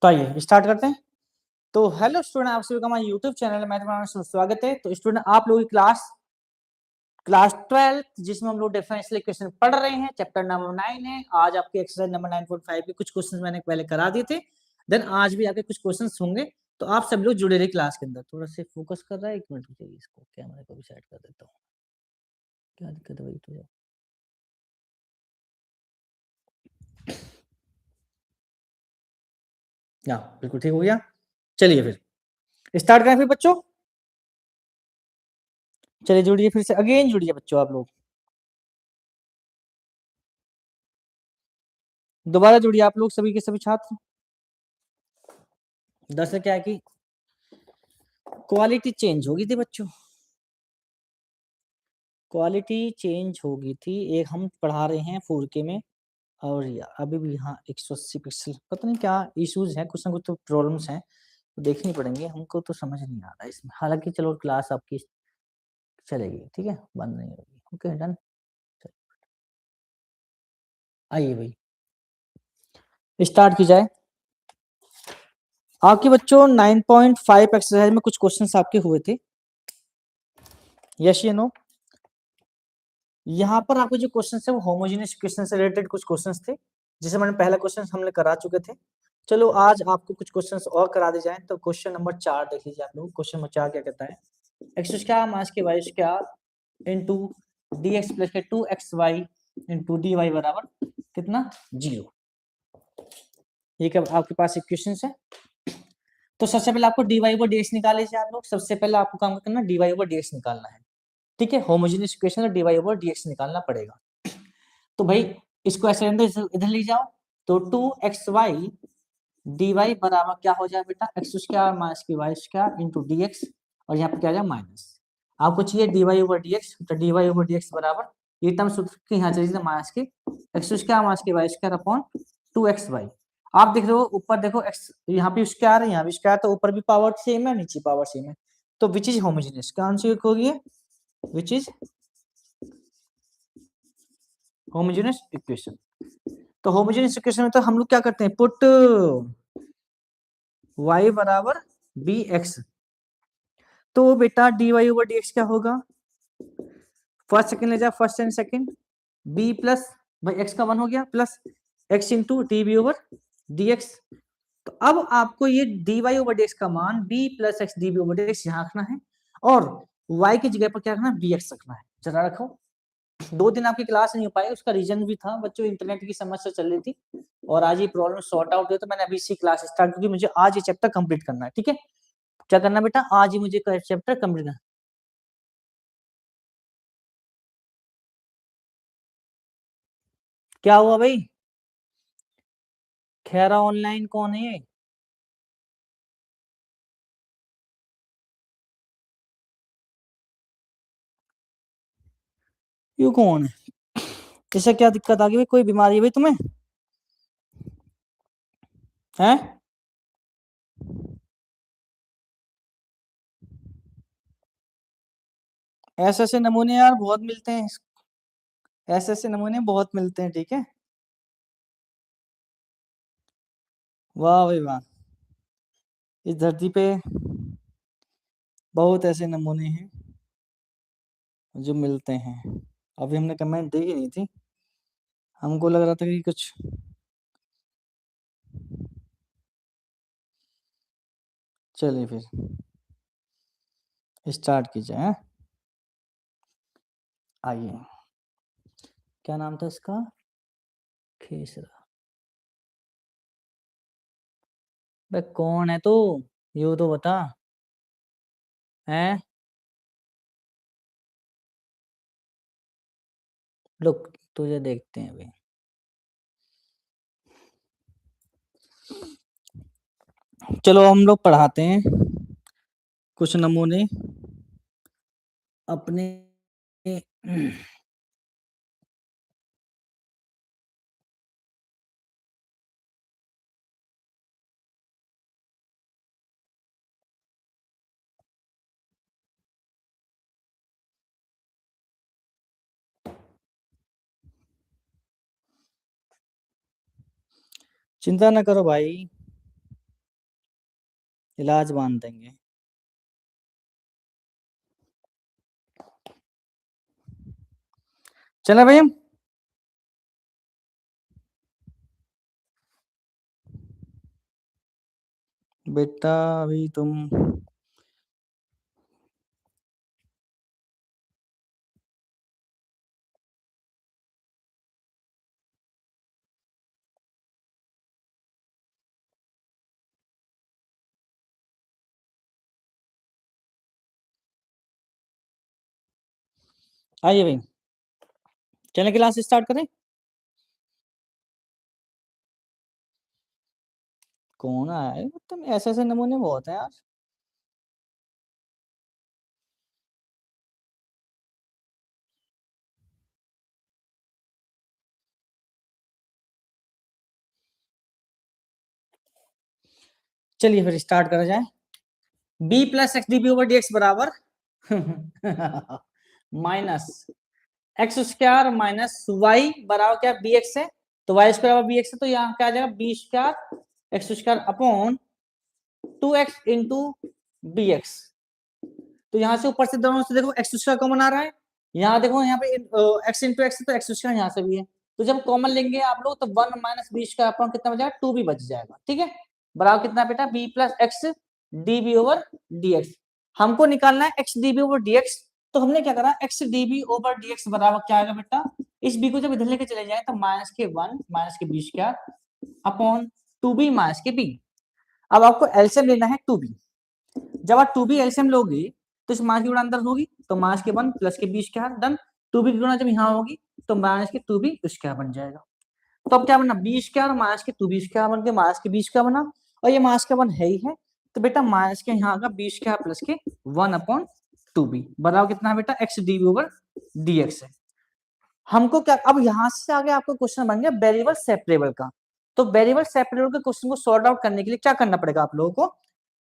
तो आइए स्टार्ट करते हैं। तो हेलो स्टूडेंट, आप सभी का हमारे यूट्यूब चैनल में स्वागत है। तो स्टूडेंट, आप लोगों की क्लास 12 जिसमें हम लोग डिफरेंशियल इक्वेशन पढ़ रहे हैं, चैप्टर नंबर 9 है। आज आपके एक्सरसाइज नंबर 9.5 के कुछ क्वेश्चंस मैंने पहले करा दिए थे, देन आज भी आपके कुछ क्वेश्चंस होंगे। तो आप सब लोग जुड़े रहे क्लास के अंदर। थोड़ा सा फोकस कर रहा है, 1 मिनट रुकिए, इसको कैमरे को भी सेट कर देता हूँ। क्या दिक्कत है भाई तुझे? ना बिल्कुल ठीक हो गया। चलिए फिर स्टार्ट करें फिर बच्चों। चलिए जुड़िए, फिर से अगेन जुड़िए बच्चों, आप लोग दोबारा जुड़िए, आप लोग सभी के सभी छात्र। दरअसल क्या है कि क्वालिटी चेंज होगी थी बच्चों, क्वालिटी चेंज होगी थी। एक हम पढ़ा रहे हैं 4K में, और अभी भी यहाँ 180 पिक्सल, पता नहीं क्या इश्यूज हैं, कुछ ना कुछ तो प्रॉब्लम्स हैं, तो देखनी पड़ेंगे। हमको तो समझ नहीं आ रहा इसमें। हालांकि चलो क्लास आपकी चलेगी, ठीक है, बंद नहीं होगी। Okay done. आइए भाई स्टार्ट की जाए। आपके बच्चों 9.5 एक्सरसाइज में कुछ क्वेश्चंस आपके हुए थे, यस या नो? यहाँ पर आपके जो क्वेश्चन है वो होमोजेनियस इक्वेशन से रिलेटेड कुछ क्वेश्चंस थे, जिसे मैंने पहला क्वेश्चन हमने करा चुके थे। चलो आज आपको कुछ क्वेश्चंस और करा दे जाएं। तो क्वेश्चन नंबर 4 देख लीजिए आप लोग। क्वेश्चन नंबर 4 क्या कहता है? X square minus k y square into dx plus k 2xy into dy बराबर कितना? 0। ये क्या आपके पास इक्वेशन है? तो सबसे पहले आपको dy ओवर dx निकाल लीजिए आप लोग। सबसे पहले आपको काम करना dy ओवर dx निकालना है, ठीक है। होमोजेनियस इक्वेशन में dy ओवर dx निकालना पड़ेगा। तो भाई इसको ऐसे इधर ले जाओ, तो 2xy dy बराबर क्या हो जाए बेटा? एक्स स्क्वायर माइनस की y square into d x, और यहाँ पे क्या आ जाए माइनस। आपको चाहिए dy ओवर dx, तो dy ओवर dx बराबर ये टर्म सूत्र के यहाँ चली जाए माइनस की एक्स स्क्वायर माइनस की वाई स्क्वायर अपॉन 2xy। आप देख रहे हो ऊपर देखो एक्स, यहाँ पे स्क्वायर है, यहाँ भी स्क्वायर, तो ऊपर भी पावर सेम है, नीचे पावर सेम है, तो विच इज होमोजेनियस का आंसर होगी विच इज होमोजेनियस इक्वेशन। तो होमोजेनियस इक्वेशन में तो हम लोग क्या करते हैं, पुट y बराबर bx। तो बेटा dy ओवर dx क्या होगा? फर्स्ट सेकंड ले जा, first and second, b plus भाई x का 1 हो गया plus x into d b over dx। तो अब आपको ये dy ओवर dx का मान b plus x d b over dx यहाँ रखना है, और y की जगह पर क्या रखना है? bx रखना है। जरा रखो। 2 दिन आपकी क्लास नहीं हो पाई, उसका रीजन भी था बच्चों, इंटरनेट की समस्या चल रही थी, और आज ये प्रॉब्लम सॉर्ट आउट हुई, तो मैंने अभी इसी क्लास स्टार्ट, क्योंकि मुझे आज ये चैप्टर कंप्लीट करना है, ठीक है। क्या करना बेटा? आज ही मुझे चैप्टर कंप्लीट करना। क्या हुआ भाई? खैरा ऑनलाइन कौन है? ये कौन है? इससे क्या दिक्कत आ गई भाई? कोई बीमारी है भाई तुम्हें? हैं? ऐसे ऐसे नमूने यार बहुत मिलते हैं, ऐसे ऐसे नमूने बहुत मिलते हैं, ठीक है। वाह भाई वाह, इस धरती पे बहुत ऐसे नमूने हैं जो मिलते हैं। अभी हमने कमेंट देखी नहीं थी, हमको लग रहा था कि कुछ। चलिए फिर स्टार्ट कीजिए। हैं? आइए, क्या नाम था इसका? खेसरा। बे कौन है तू? यू तो बता। हैं? लुक, तुझे देखते हैं अभी। चलो हम लोग पढ़ाते हैं कुछ नमूने अपने। चिंता ना करो भाई, इलाज बांध देंगे। चला भाई हम बेटा अभी तुम आइए भाई, चलें क्लास स्टार्ट करें। कौन आया है? तुम ऐसे ऐसे नमूने बहुत हैं यार। चलिए फिर स्टार्ट करा जाए। B plus x d b over d x बराबर minus x square minus y बराबर क्या बी एक्स है, तो वाई स्क्वायर बराबर बी एक्स है, तो यहाँ क्या आ जाएगा b square x square upon 2x into b x. तो यहाँ से ऊपर से दोनों से देखो एक्स स्क्वायर कॉमन आ रहा है, यहाँ देखो यहाँ पे एक्स इंटू एक्स, तो एक्स स्क्वायर यहाँ से भी है, तो जब कॉमन लेंगे आप लोग तो 1 माइनस बी स्क्वायर अपॉन कितना बच जाएगा 2b बच जाएगा। ठीक है, बराबर कितना बेटा b plus x d b over d x. हमको निकालना है x d b over d x, तो हमने क्या करा x d b over d x बराबर क्या आएगा बेटा, इस b को जब इधर लेके चले जाए तो माइनस के 1 माइनस के b square upon 2b minus के b। अब आपको एलसीएम लेना है 2b, जब आप 2b एलसीएम लोगे तो इस मास की गुणा अंदर होगी तो मास के 1 plus k b square done. 2b की गुणा जब यहाँ होगी तो माइनस के 2b स्क्वायर बन जाएगा। तो अब क्या बना बी स्क्वायर माइनस के 2b स्क्वायर बन के माइनस के बी स्क्वायर बना, और ये माइनस का 1 है ही है, तो बेटा माइनस के यहाँ का B square plus k 1 upon 2b बराबर कितना है बेटा x D over d x है। हमको क्या अब यहाँ से आगे आपको क्वेश्चन बन गया वेरिएबल सेपरेबल का। तो वेरिएबल सेपरेबल के क्वेश्चन को सॉर्ट आउट करने के लिए क्या करना पड़ेगा आप लोगों को,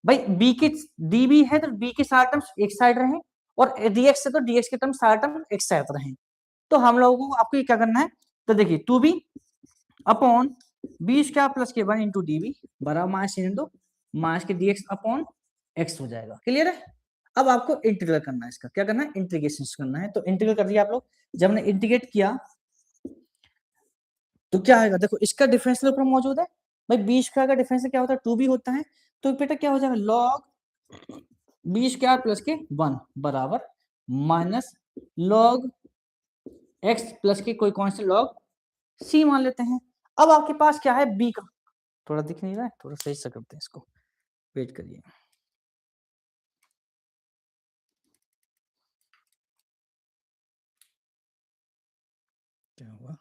भाई बी की डीबी है तो बी के सारे टर्म्स एक साइड रहे, और डीएक्स है तो डीएक्स के टर्म सारे टर्म एक साइड रहे। तो हम लोगों को आपको क्या करना है, तो देखिए 2b upon B square plus k 1 into d b बराबर माइनस इंटू माइनस के डी एक्स अपॉन एक्स हो जाएगा। क्लियर है। अब आपको इंटीग्रेट करना है, इसका क्या करना है इंटीग्रेशन करना है, तो इंटीग्रेट कर दिया आप लोग। जब हमने इंटीग्रेट किया तो क्या आएगा, देखो इसका डिफरेंशियल ऊपर मौजूद है, भाई बी स्क्वायर का डिफरेंशियल क्या होता है 2b होता है, तो बेटा क्या हो जाएगा log B square plus k 1 बराबर माइनस लॉग एक्स प्लस के कोई कांस्टेंट लॉग सी मान लेते हैं। अब आपके पास क्या है बी का, थोड़ा दिख नहीं रहा है, थोड़ा सही से करते हैं इसको, वेट करिए। क्या हुआ,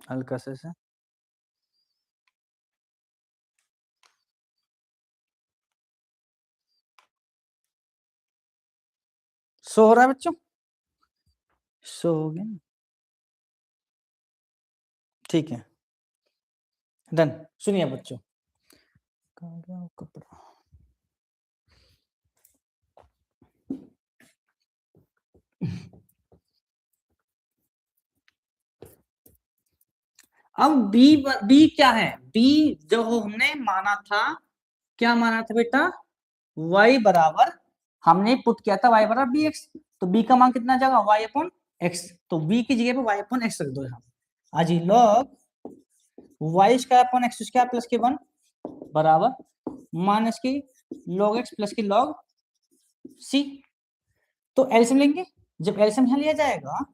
हल्का से सो हो रहा है बच्चों, सो हो गया, ठीक है डन। सुनिए बच्चों, कहाँ गया कपड़ा, अब बी क्या है, बी जो हमने माना था, क्या माना था बेटा y बराबर, हमने पुट किया था y बराबर बी एक्स, तो b का मान कितना जाएगा y अपॉन एक्स, तो b की जगह पे y अपॉन एक्स रख दो यहाँ। आज log y square upon x square plus k 1 बराबर minus k log x plus k log c. तो एलसीएम लेंगे, जब एलसीएम यहाँ लिया जाएगा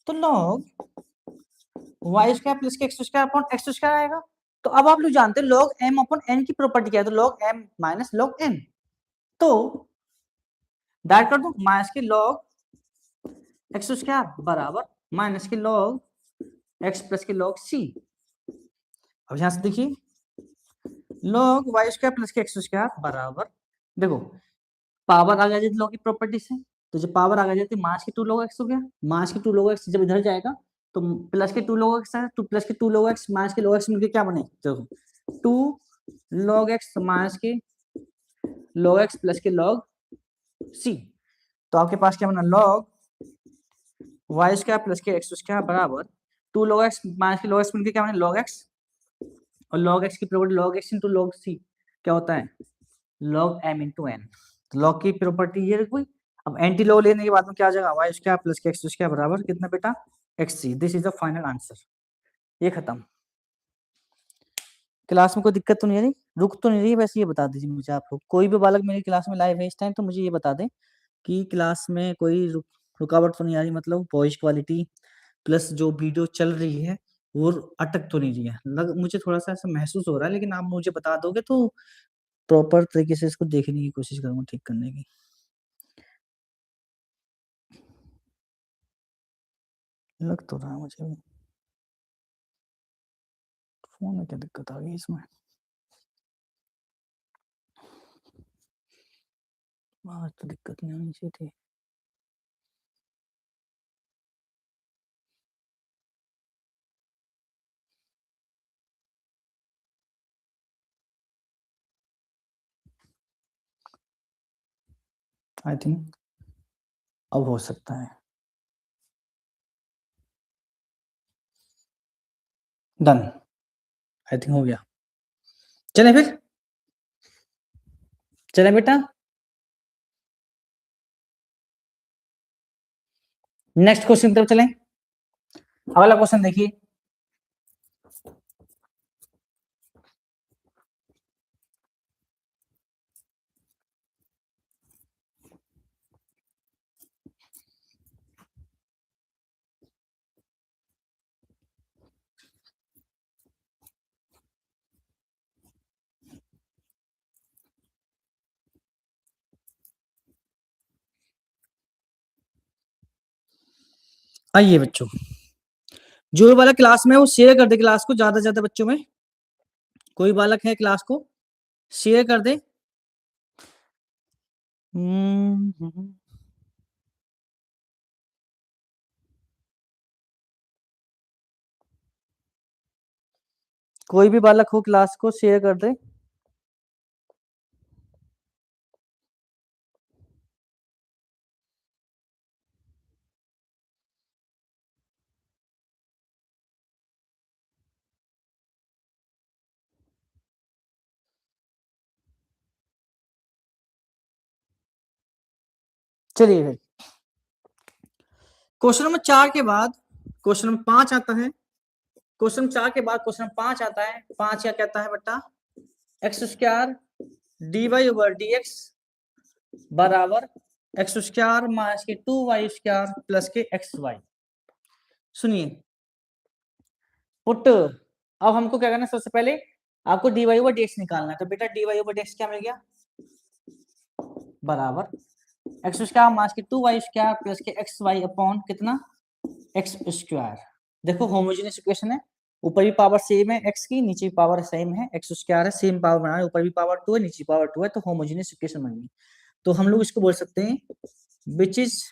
तो लॉग वाई स्क्वायर प्लस के x square upon x square आएगा। तो अब आप लोग जानते हैं लॉग एम अपॉन एन की प्रॉपर्टी क्या है, तो log m minus log n, तो डायरेक्ट कर दो minus k log x square बराबर minus k log x plus के लॉग सी। अब यहां से देखिए लॉग वाई स्क्वायर प्लस के एक्स स्क्वायर बराबर, देखो पावर आ गया लॉ की प्रॉपर्टी से, तो जब पावर आ गया जाती मास के 2 log x हो गया, मास के 2 log x जब इधर जाएगा तो प्लस के 2 log x है, तो प्लस के 2 log x माइनस के log x मिलके क्या बने, देखो 2 log x माइनस के log x प्लस के log c। तो आपके पास क्या बना लॉग वाई स्क्वायर प्लस के एक्स स्क्वायर बराबर 2 log x माइनस के log x मिलकर क्या बने log x, और log x की property log x into log c क्या होता है log m इंटू n। तो log की प्रॉपर्टी ये रखी। अब एंटी लॉग लेने के बाद में क्या आ जाएगा वाई स्क्वायर प्लस के एक्स स्क्वायर बराबर कितना बेटा xc। This is the final answer. ये खत्म। क्लास में कोई दिक्कत तो नहीं है, रुक तो नहीं रही? वैसे ये बता दीजिए मुझे आप लोग, कोई भी बालक मेरी क्लास में लाइव है इस टाइम तो मुझे ये बता दें कि क्लास में कोई रुकावट तो नहीं आ रही, मतलब वॉइस क्वालिटी प्लस जो वीडियो चल रही है वो अटक तो नहीं रही है। मुझे थोड़ा सा ऐसा महसूस हो रहा है, लेकिन आप मुझे बता दोगे तो प्रॉपर तरीके से इसको देखने की कोशिश करूंगा ठीक करने की। लग तो रहा है मुझे भी। फोन में क्या दिक्कत आ गई इसमें? आज तो दिक्कत नहीं आनी चाहिए थी। आई थिंक अब हो सकता है। डन, आई थिंक हो गया। चले फिर, चले बेटा नेक्स्ट क्वेश्चन की तरफ चलें। अगला क्वेश्चन देखिए, आइए बच्चों, जो वाला क्लास में वो शेयर कर दे क्लास को, ज्यादा से ज्यादा बच्चों में कोई बालक है क्लास को शेयर कर दे। कोई भी बालक हो क्लास को शेयर कर दे। चलिए फिर क्वेश्चन नंबर 4 के बाद क्वेश्चन नंबर 5 आता है। क्वेश्चन 4 के बाद क्वेश्चन 5 आता है। 5 क्या कहता है बेटा, x square d y over d x बराबर एक्स स्क्वायर माइनस के 2y स्क्वायर प्लस के एक्स वाई। सुनिए पुट, अब हमको क्या करना है, सबसे पहले आपको d y over d x निकालना है। तो बेटा d y over d x क्या मिल गया बराबर एक्स स्क्वायर माइनस के 2y स्क्वायर प्लस के एक्स वाई अपॉन कितना एक्स स्क्वायर। देखो होमोजेनियस इक्वेशन है, ऊपर भी पावर सेम है x की, नीचे भी पावर सेम है, एक्स स्क्वायर है, सेम पावर बना है, ऊपर भी पावर 2 है नीचे पावर 2 है, तो होमोजेनियस इक्वेशन बन गई। तो हम लोग इसको बोल सकते हैं विच इज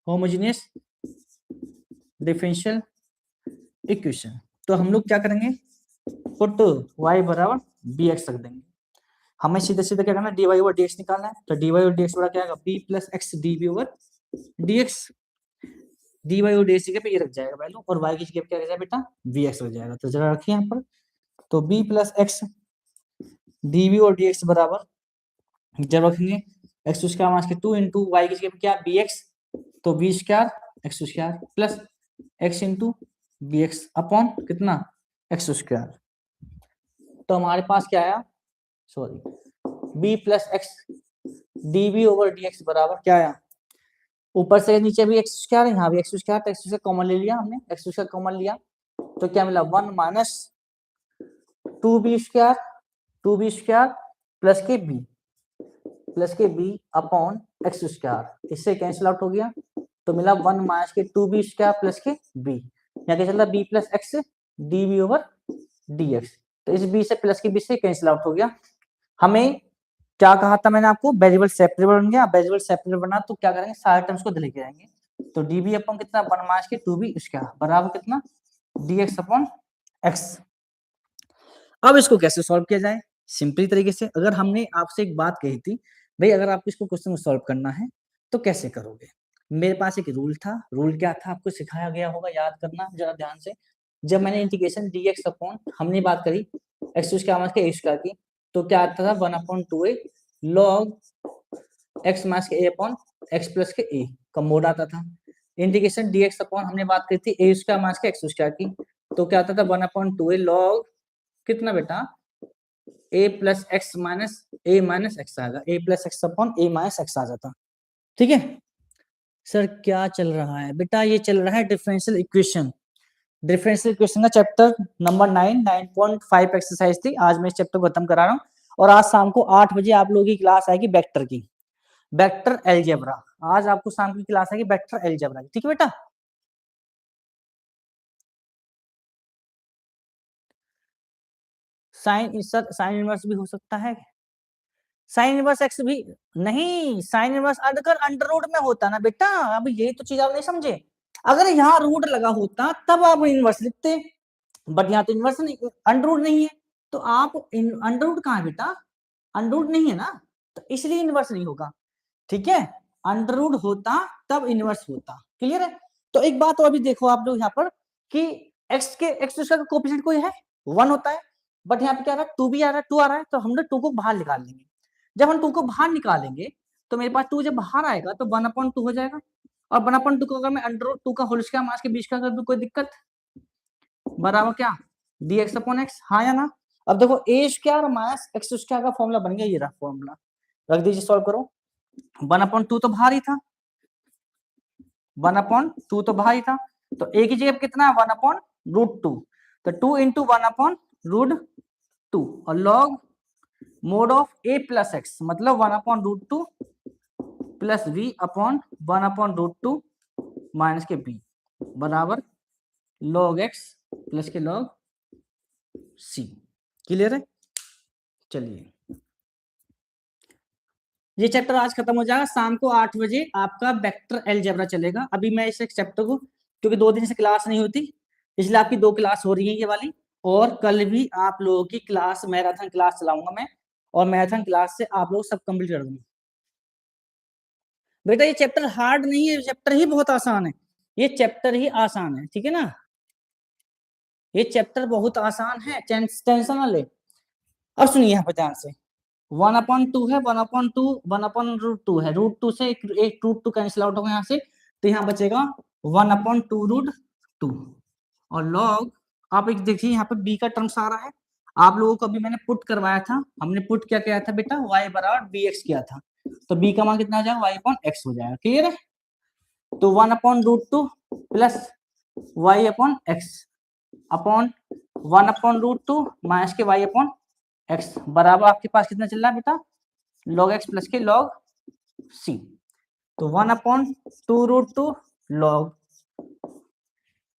होमोजेनियस डिफरेंशियल इक्वेशन। तो हम लोग क्या करेंगे, पुट y बराबर bx रख देंगे। हमें सीधे सीधे क्या करना है, dy ओवर dx निकालना है। तो dy ओवर dx बड़ा क्या आएगा, b plus x dv over dx। dy और dx की जगह पे ये रख जाएगा वैल्यू, और y की जगह पे क्या रख जाएगा बेटा vx रख जाएगा। तो जरा रखिए यहाँ पर, तो b प्लस एक्स dv और dx बराबर जब रखेंगे एक्स स्क्वायर माइनस के 2 इंटू वाई की जगह पे क्या bx, तो b square x square plus x into bx upon कितना एक्स स्क्वायर। तो हमारे पास क्या आया, sorry b plus x dv over dx बराबर क्या आया, ऊपर से नीचे भी एक्स स्क्वायर, यहाँ भी एक्स स्क्वायर, तो एक्स स्क्वायर कॉमन ले लिया हमने, एक्स स्क्वायर कॉमन लिया तो क्या मिला 1 माइनस 2b स्क्वायर प्लस के b अपॉन एक्स स्क्वायर, इससे कैंसिल आउट हो गया तो मिला 1 माइनस के 2b स्क्वायर प्लस के b, यहाँ क्या चल रहा b plus x dv over dx। तो इस b से प्लस के b से कैंसिल आउट हो गया। हमें क्या कहा था मैंने आपको, वेरिएबल सेपरेबल बन गया। वेरिएबल सेपरेबल बना तो क्या करेंगे, सारे टर्म्स को लेके आएंगे। तो dv अपॉन कितना 1 माइनस के 2b स्क्वायर बराबर कितना dx अपॉन x। अब इसको कैसे सॉल्व किया जाए, सिंपली तरीके से। अगर हमने आपसे एक बात कही थी भाई अगर आपको इसको क्वेश्चन को सॉल्व करना है तो कैसे करोगे, मेरे पास एक रूल था, रूल क्या था आपको सिखाया गया होगा, याद करना जरा ध्यान से। जब मैंने इंटीग्रेशन dx अपॉन हमने बात करी एक्स स्क्वायर माइनस के ए स्क्वायर की, तो क्या आता था 1/2a लॉग एक्स माइनस के ए अपॉन एक्स प्लस के ए का मोड आता था। इंटीग्रेशन dx अपॉन हमने बात करी थी ए square minus k x square की, तो क्या आता था 1/2a लॉग कितना बेटा a plus x minus a minus x आएगा, a plus x upon a minus x आ जाता। ठीक है सर, क्या चल रहा है बेटा? ये चल रहा है डिफरेंशियल इक्वेशन। डिफरेंशियल इक्वेशन का चैप्टर नंबर 9.5 एक्सरसाइज थी। आज मैं इस चैप्टर को खत्म करा रहा हूँ और आज शाम को 8 बजे आप लोगों की क्लास आएगी वेक्टर की, वेक्टर अलजेब्रा। आज आपको शाम की क्लास आएगी वेक्टर अलजेब्रा की, ठीक है बेटा? साइन इनवर्स भी हो सकता है, साइन इनवर्स एक्स भी नहीं, साइन इनवर्स अगर अंडर रूट में होता ना बेटा, अब ये तो चीज आप नहीं समझे। अगर यहाँ रूट लगा होता तब आप इनवर्स लिखते, बट यहाँ तो इनवर्स नहीं, अंडर रूट नहीं है, तो आप अंडर रूट कहाँ है बेटा? अंडर रूट नहीं है ना, तो इसलिए इनवर्स नहीं होगा। ठीक है, अंडर रूट होता तब इनवर्स होता। क्लियर है? तो एक बात और भी देखो आप लोग यहाँ पर कि एक्स का कोएफिशिएंट कोई है 1 होता है, बट यहाँ पे क्या आ रहा है 2 भी आ रहा है, 2 आ रहा है, तो हम लोग 2 को बाहर निकाल लेंगे। जब हम 2 को बाहर निकालेंगे तो मेरे पास 2 जब बाहर आएगा तो 1/2 हो जाएगा, और 1/2 को अगर मैं अंडर रूट 2 का होल स्क्वायर मास के बीच का कर दूं कोई दिक्कत? बराबर क्या dx अपॉन एक्स, हाँ या ना? अब देखो ए स्क्वायर माइनस एक्स स्क्वायर का फॉर्मूला बन गया, ये रहा फॉर्मूला, रख दीजिए सॉल्व करो। 1/2 तो बाहर ही था, 1/2 तो बाहर ही था, तो ए की जगह कितना है 1/√2, तो 2 इंटू 1/√2 और log mod of A plus x मतलब 1/√2 प्लस v अपॉन 1/√2 माइनस के b बराबर लॉग एक्स प्लस के लॉग सी। क्लियर है? चलिए ये चैप्टर आज खत्म हो जाएगा, शाम को 8 बजे आपका वेक्टर अलजेब्रा चलेगा। अभी मैं इस चैप्टर को, क्योंकि 2 दिन से क्लास नहीं होती इसलिए आपकी 2 क्लास हो रही है ये वाली, और कल भी आप लोगों की क्लास मैराथन क्लास चलाऊंगा मैं, और मैराथन क्लास से आप लोग सब कंप्लीट कर दूंगा। बेटा ये चैप्टर हार्ड नहीं है, चैप्टर ही बहुत आसान है, ये चैप्टर ही आसान है, ठीक है ना? ये चैप्टर बहुत आसान है, टेंशन ना ले। अब सुनिए यहाँ पे ध्यान से, 1/2 है, 1/2 1/√2 है, √2 से एक √2 कैंसिल आउट होगा यहाँ से, तो यहाँ बचेगा 1/2√2 और लॉग, आप एक देखिए यहाँ पे b का टर्म्स आ रहा है, आप लोगों को अभी मैंने पुट करवाया था, हमने पुट क्या किया था बेटा y बराबर bx किया था, तो b का मान कितना आ जाएगा y अपॉन x हो जाएगा। क्लियर है? तो 1/√2 plus y upon x upon 1/√2 minus के y अपॉन x बराबर आपके पास कितना चल रहा है बेटा log x प्लस के log c, तो 1/2√2 log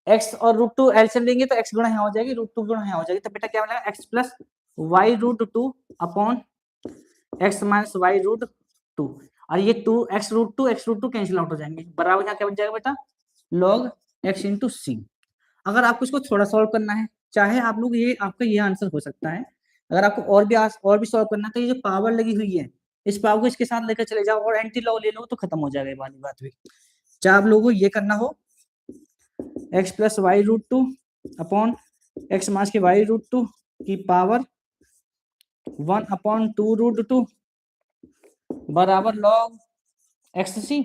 x और √2 एलसीएम लेंगे तो x गुणा यहाँ हो जाएगी, √2 गुणा यहाँ हो जाएगी, तो बेटा क्या बनेगा x plus y√2 upon x minus y√2, और ये 2 कैंसिल आउट हो जाएंगे, बराबर यहाँ क्या बन जाएगा बेटा log x इंटू सी। अगर आपको इसको थोड़ा सॉल्व करना है, चाहे आप लोग ये आपका ये आंसर हो सकता है, अगर आपको और भी सॉल्व करना है तो ये जो पावर लगी हुई है इस पावर को इसके साथ लेकर चले जाओ और एंटी लॉ ले लो तो खत्म हो जाएगा ये वाली बात भी। चाहे आप लोगों को ये करना हो x plus y√2 upon x minus के y√2 की पावर 1/2√2 बराबर log xc,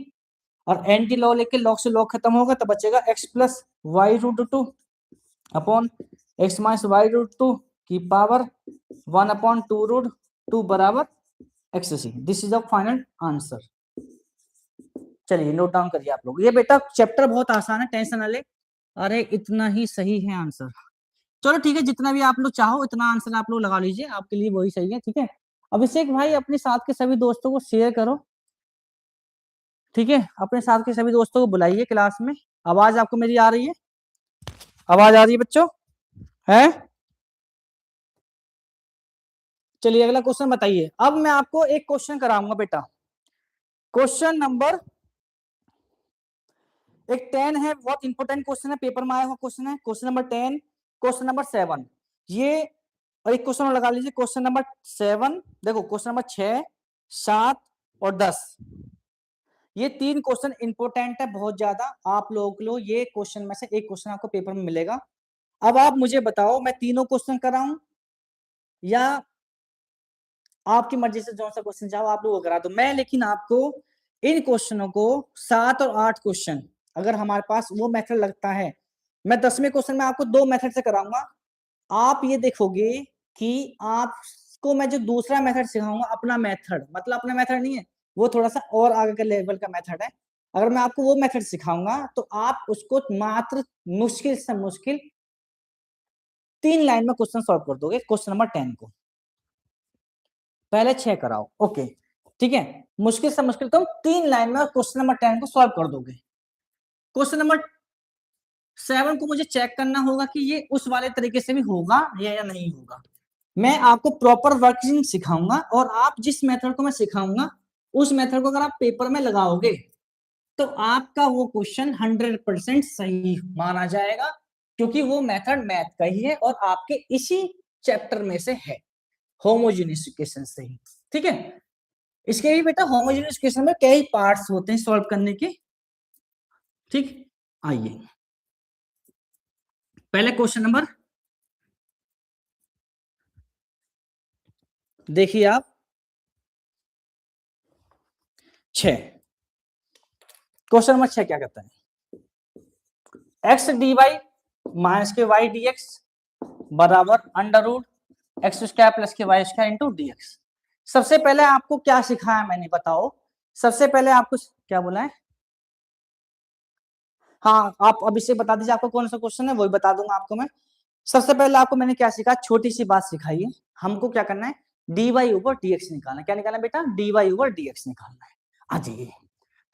और एंटी लॉ लेके लॉग से लॉग खत्म होगा तो बचेगा x plus y√2 upon x minus y√2 की पावर 1/2√2 बराबर xc। This is the final answer. चलिए नोट डाउन करिए आप लोग, ये बेटा चैप्टर बहुत आसान है, टेंशन ना ले। अरे इतना ही सही है आंसर, चलो ठीक है, जितना भी आप लोग चाहो इतना आंसर आप लोग लगा लीजिए, आपके लिए वही सही है। ठीक है, अभिषेक भाई अपने साथ के सभी दोस्तों को शेयर करो, ठीक है, अपने साथ के सभी दोस्तों को बुलाइए क्लास में। आवाज आपको मेरी आ रही है? आवाज आ रही है बच्चों? है? चलिए अगला क्वेश्चन बताइए। अब मैं आपको एक क्वेश्चन कराऊंगा बेटा, क्वेश्चन नंबर एक 10 है, बहुत इंपॉर्टेंट क्वेश्चन है, पेपर में आया हुआ क्वेश्चन है, क्वेश्चन नंबर 10, क्वेश्चन नंबर 7 ये, और एक क्वेश्चन लगा लीजिए क्वेश्चन नंबर 7, देखो क्वेश्चन नंबर 6, 7 और 10, ये 3 क्वेश्चन इंपॉर्टेंट है बहुत ज्यादा आप लोगों के लिए। ये क्वेश्चन में से एक क्वेश्चन आपको पेपर में मिलेगा। अब आप मुझे बताओ मैं तीनों क्वेश्चन कराऊं या आपकी मर्जी से जो सा क्वेश्चन चाहो आप लोग करा दो मैं, लेकिन आपको इन क्वेश्चनों को 7 और 8 क्वेश्चन अगर हमारे पास वो मेथड लगता है, मैं 10वें क्वेश्चन में आपको 2 मेथड से कराऊंगा। आप ये देखोगे कि आपको मैं जो दूसरा मेथड सिखाऊंगा अपना मेथड, मतलब अपना मेथड नहीं है, वो थोड़ा सा और आगे का लेवल का मेथड है। अगर मैं आपको वो मेथड सिखाऊंगा तो आप उसको मात्र मुश्किल से मुश्किल 3 लाइन में क्वेश्चन सॉल्व कर दोगे। क्वेश्चन नंबर 10 को पहले 6 कराओ, ओके ठीक है। मुश्किल से मुश्किल तुम 3 लाइन में क्वेश्चन नंबर 10 को सॉल्व कर दोगे। क्वेश्चन नंबर 7 को मुझे चेक करना होगा कि ये उस वाले तरीके से भी होगा या नहीं होगा। मैं आपको प्रॉपर वर्किंग सिखाऊंगा और आप जिस मेथड को मैं सिखाऊंगा उस मेथड को अगर आप पेपर में लगाओगे तो आपका वो क्वेश्चन 100% सही माना जाएगा, क्योंकि वो मेथड मैथ का ही है और आपके इसी चैप्टर में से है, होमोजेनियस इक्वेशन से ही। ठीक है, इसके भी बेटा होमोजेनियस इक्वेशन में कई पार्ट्स होते हैं सॉल्व करने के। ठीक, आइए पहले क्वेश्चन नंबर देखिए आप 6। क्वेश्चन नंबर 6 क्या कहता है, x d y minus k y d x बराबर under root x square plus के y square into d x. सबसे पहले आपको क्या सिखाया मैंने बताओ, सबसे पहले आपको क्या बोला है, हाँ आप अब इसे बता दीजिए आपको कौन सा क्वेश्चन है, वही बता दूंगा आपको मैं। सबसे पहले आपको मैंने क्या सिखाया, छोटी सी बात सिखाई है, हमको क्या करना है d y over d x निकालना है। क्या निकालना है बेटा, d y over d x निकालना है। आ जाइए,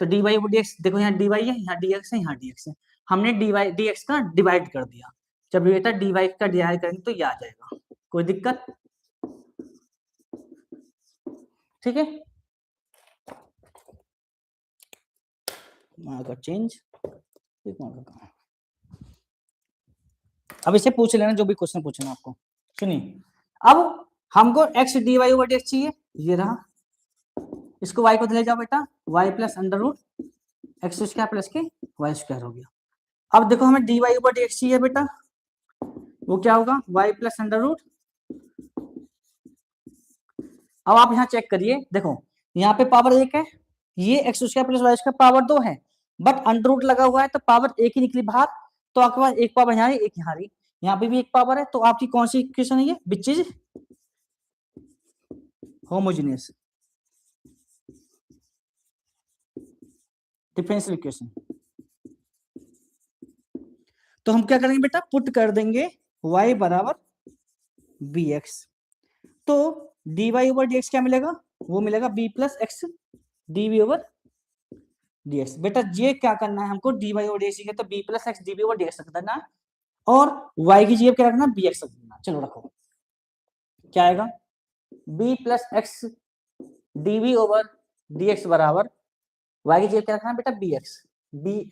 तो d y over d x देखो, यहाँ डी वाई है, यहाँ डी एक्स है, यहाँ डी एक्स है, हमने डी वाई डी एक्स का डिवाइड कर दिया। जब बेटा डी वाई का डिवाइड करेंगे तो ये आ जाएगा, कोई दिक्कत, ठीक है। चेंज, अब इसे पूछ लेना जो भी क्वेश्चन पूछना आपको। सुनिए, अब हमको x d y over d x चाहिए, ये रहा, इसको y को ले जाओ बेटा, y plus under root x square plus के वाई स्क्वायर हो गया। अब देखो हमें d y over d x चाहिए बेटा, वो क्या होगा y प्लस अंडर रूट। अब आप यहाँ चेक करिए, देखो यहाँ पे पावर 1 है, ये x square plus y square power 2 है, बट अंडर रूट लगा हुआ है तो पावर 1 ही निकली बाहर, तो आपके पास एक पावर यहाँ है एक यहाँ रही, यहाँ पे भी एक पावर है, तो आपकी कौन सी इक्वेशन है ये, विच इज होमोजेनियस डिफरेंशियल इक्वेशन। तो हम क्या करेंगे बेटा, पुट कर देंगे y बराबर बी एक्स, तो d y over d x क्या मिलेगा, वो मिलेगा b plus x d v over d x. बेटा ये क्या करना है हमको, d y over d x तो b plus x d v over d x रख देना, और y की जगह क्या रखना, बी एक्स रख देना। चलो रखो, क्या आएगा, b plus x d v over d x बराबर y की जगह क्या रखना बेटा, b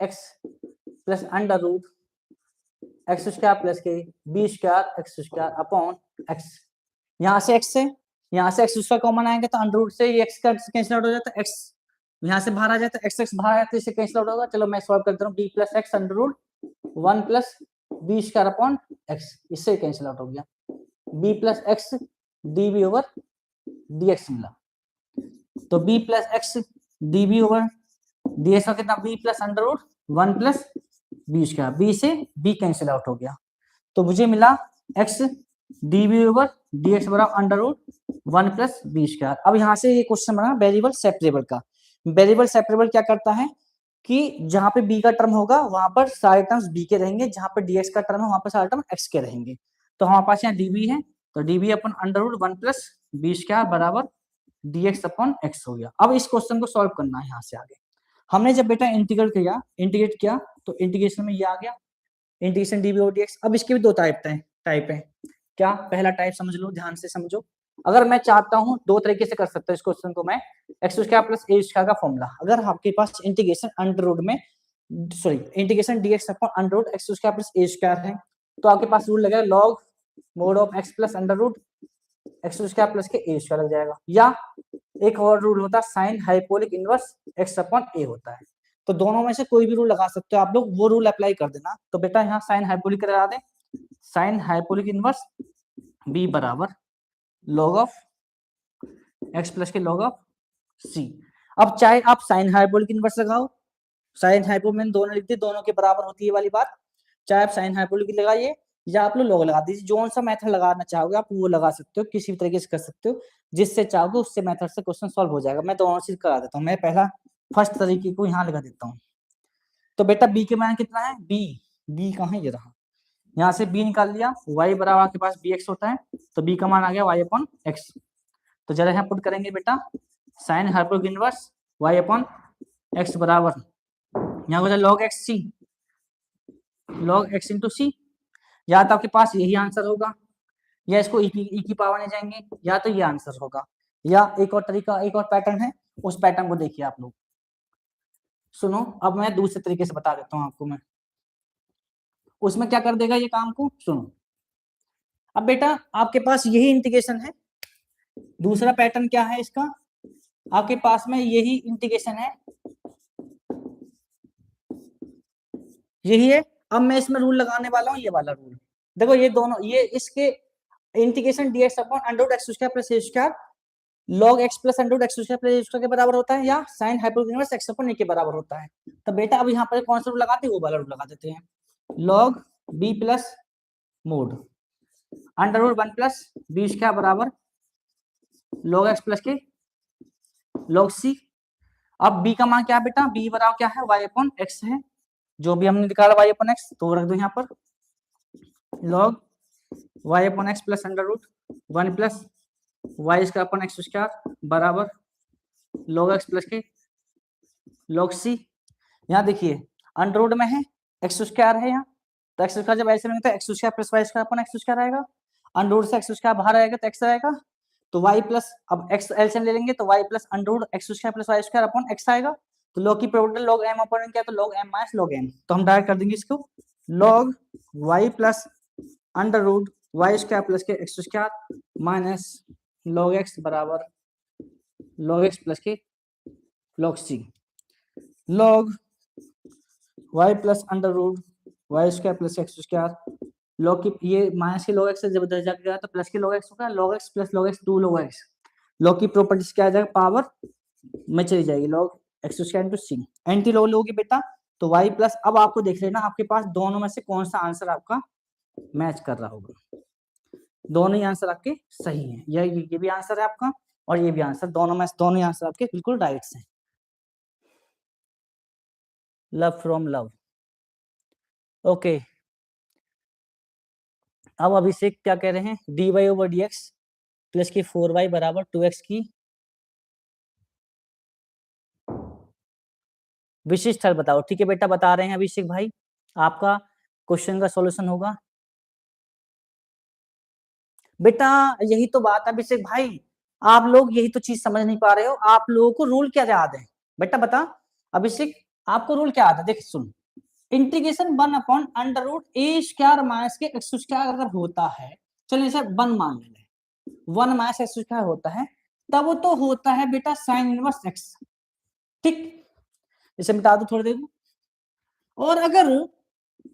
x plus under root x square plus k b square x square upon x. यहाँ से एक्स से यहाँ से एक्स स्क्वायर कॉमन आएंगे तो अंडर रूट से एक्स का कैंसिल आउट हो जाता है, एक्स यहाँ से बाहर आ जाता है, एक्स एक्स बाहर आया तो इसे कैंसिल आउट होगा। चलो मैं सॉल्व करता हूँ, b plus x under root 1 plus b square upon x, इससे कैंसिल आउट हो गया, b plus x d b over d x मिला, तो b plus x d b over d x का कितना, b plus under root 1 plus b square, b से b cancel out हो गया, तो मुझे मिला x d b over d x बराबर under root 1 plus b square. अब यहाँ से ये क्वेश्चन बना वेरिएबल सेपरेबल का। वेरिएबल सेपरेबल क्या करता है कि जहां पे b का टर्म होगा वहां पर सारे टर्म्स b के रहेंगे, जहां पर dx का टर्म है वहां पर सारे टर्म x के रहेंगे। तो हमारे पास यहाँ db है, तो db upon under root 1 plus b square बराबर dx अपॉन x हो गया। अब इस क्वेश्चन को सॉल्व करना है यहाँ से आगे। हमने जब बेटा इंटीग्रेट किया तो इंटीग्रेशन में ये आ गया, integration d b over d x. अब इसके भी 2 टाइप है। क्या, पहला टाइप समझ लो, ध्यान से समझो। अगर मैं चाहता हूं 2 तरीके से कर सकता हूं इस क्वेश्चन को मैं, x square plus a square का फॉर्मूला, अगर आपके पास इंटीग्रेशन अंडर रूट में integration dx upon under root x square plus a square है, तो आपके पास रूल लगेगा log mod of x plus under root x square plus के ए स्क्वायर लग जाएगा। या एक और रूल होता है sign hyperbolic inverse x upon ए होता है। तो दोनों में से कोई भी रूल लगा सकते हो आप लोग, वो रूल अप्लाई कर देना। तो बेटा यहाँ साइन हाइपोलिक लगा दें, साइन हाइपोलिक इनवर्स बी बराबर लॉग ऑफ एक्स प्लस के लॉग ऑफ सी। अब चाहे आप साइन हाइपोलिक इनवर्स लगाओ, साइन हाइपो में दोनों लिख दी, दोनों के बराबर होती है वाली बात, चाहे आप साइन हाइपोलिक लगाइए या आप लोग लॉग लगा दीजिए, जो सा मेथड लगाना चाहोगे आप वो लगा सकते हो, किसी भी तरीके से कर सकते हो, जिससे चाहोगे उससे मेथड से क्वेश्चन सॉल्व हो जाएगा। मैं दोनों चीज करा देता हूँ, मैं पहला फर्स्ट तरीके को यहाँ लगा देता हूँ। तो बेटा बी के मान कितना है, बी कहाँ है, ये रहा, यहाँ से बी निकाल लिया, y बराबर आपके पास बी एक्स होता है, तो बी का मान आ गया y अपॉन एक्स। तो जरा यहाँ पुट करेंगे बेटा sine hyperbolic inverse y upon x बराबर यहाँ हो जाए log x c, log x into c, या तो आपके पास यही आंसर होगा या इसको ई की पावर ले जाएंगे, या तो ये आंसर होगा, या एक और तरीका, एक और पैटर्न है, उस पैटर्न को देखिए आप लोग। सुनो अब मैं दूसरे तरीके से बता देता हूँ आपको, मैं उसमें क्या कर देगा ये काम को, सुनो। अब बेटा आपके पास यही इंटीग्रेशन है, दूसरा पैटर्न क्या है इसका, आपके पास में यही इंटीग्रेशन है, यही है। अब मैं इसमें रूल लगाने वाला हूँ, ये वाला रूल देखो, ये दोनों, ये इसके integration dx upon under x square plus a square log x plus under x square plus a square के बराबर होता है, या sine hypotenuse inverse x upon a के बराबर होता है। तो बेटा अब यहाँ पर कौन सा रूल लगाते हैं, वो वाला रूल लगा देते हैं, log b plus mod under root 1 plus b square बराबर log x प्लस के log c। अब b का मान क्या है बेटा, b बराबर क्या है, y अपॉन x है, जो भी हमने निकाला y अपॉन x, तो रख दो यहाँ पर log y upon x plus under root 1 plus y square upon x square बराबर log x प्लस के log c। यहाँ देखिए अंडर रूट में है, एक्स स्क्वायर है यहाँ, तो एक्स स्क्वायर जब ऐसे में तो x square plus y square upon x square आएगा, अंडर रूट से एक्स स्क्वायर बाहर आएगा तो एक्स आएगा, तो y प्लस, अब x एलसीएम ले लेंगे तो y plus under root x square plus y square upon x आएगा, तो log की प्रोडक्ट log m अपॉन क्या, तो log m minus log n, तो हम डायरेक्ट कर देंगे इसको log y plus under root y square plus के x square minus log x बराबर log x प्लस के log c, log y plus under root y square plus x square, log की ये माइनस के log x से जब इधर जाके गया तो प्लस के log x होगा, log x plus log x 2 log x, log की प्रॉपर्टीज क्या आ जाएगा, पावर में चली जाएगी log x square into c, anti log लोगे बेटा तो y प्लस, अब आपको देख लेना आपके पास दोनों में से कौन सा आंसर आपका मैच कर रहा होगा, दोनों ही आंसर आपके सही हैं, ये भी आंसर है आपका और ये भी आंसर, दोनों में दोनों ही आंसर आपके बिल्कुल राइट हैं। Love from love, okay. अब अभिषेक क्या कह रहे हैं, dy ओवर dx प्लस की 4y बराबर 2x की विशिष्ट हल बताओ। ठीक है बेटा बता रहे हैं अभिषेक भाई, आपका क्वेश्चन का सॉल्यूशन होगा बेटा, यही तो बात है अभिषेक भाई, आप लोग यही तो चीज समझ नहीं पा रहे हो, आप लोगों को रूल क्या याद है बेटा, बता अभिषेक आपको रूल क्या याद है, देख सुन, इंटीग्रेशन 1 अपॉन अंडर रूट ए square minus k x square अगर होता है, चलिए इसे 1 मान ले, 1 माइनस एक्स स्क्वायर होता है, तब तो होता है बेटा साइन इनवर्स एक्स, ठीक, इसे मिटा दो थोड़ी देर में। और अगर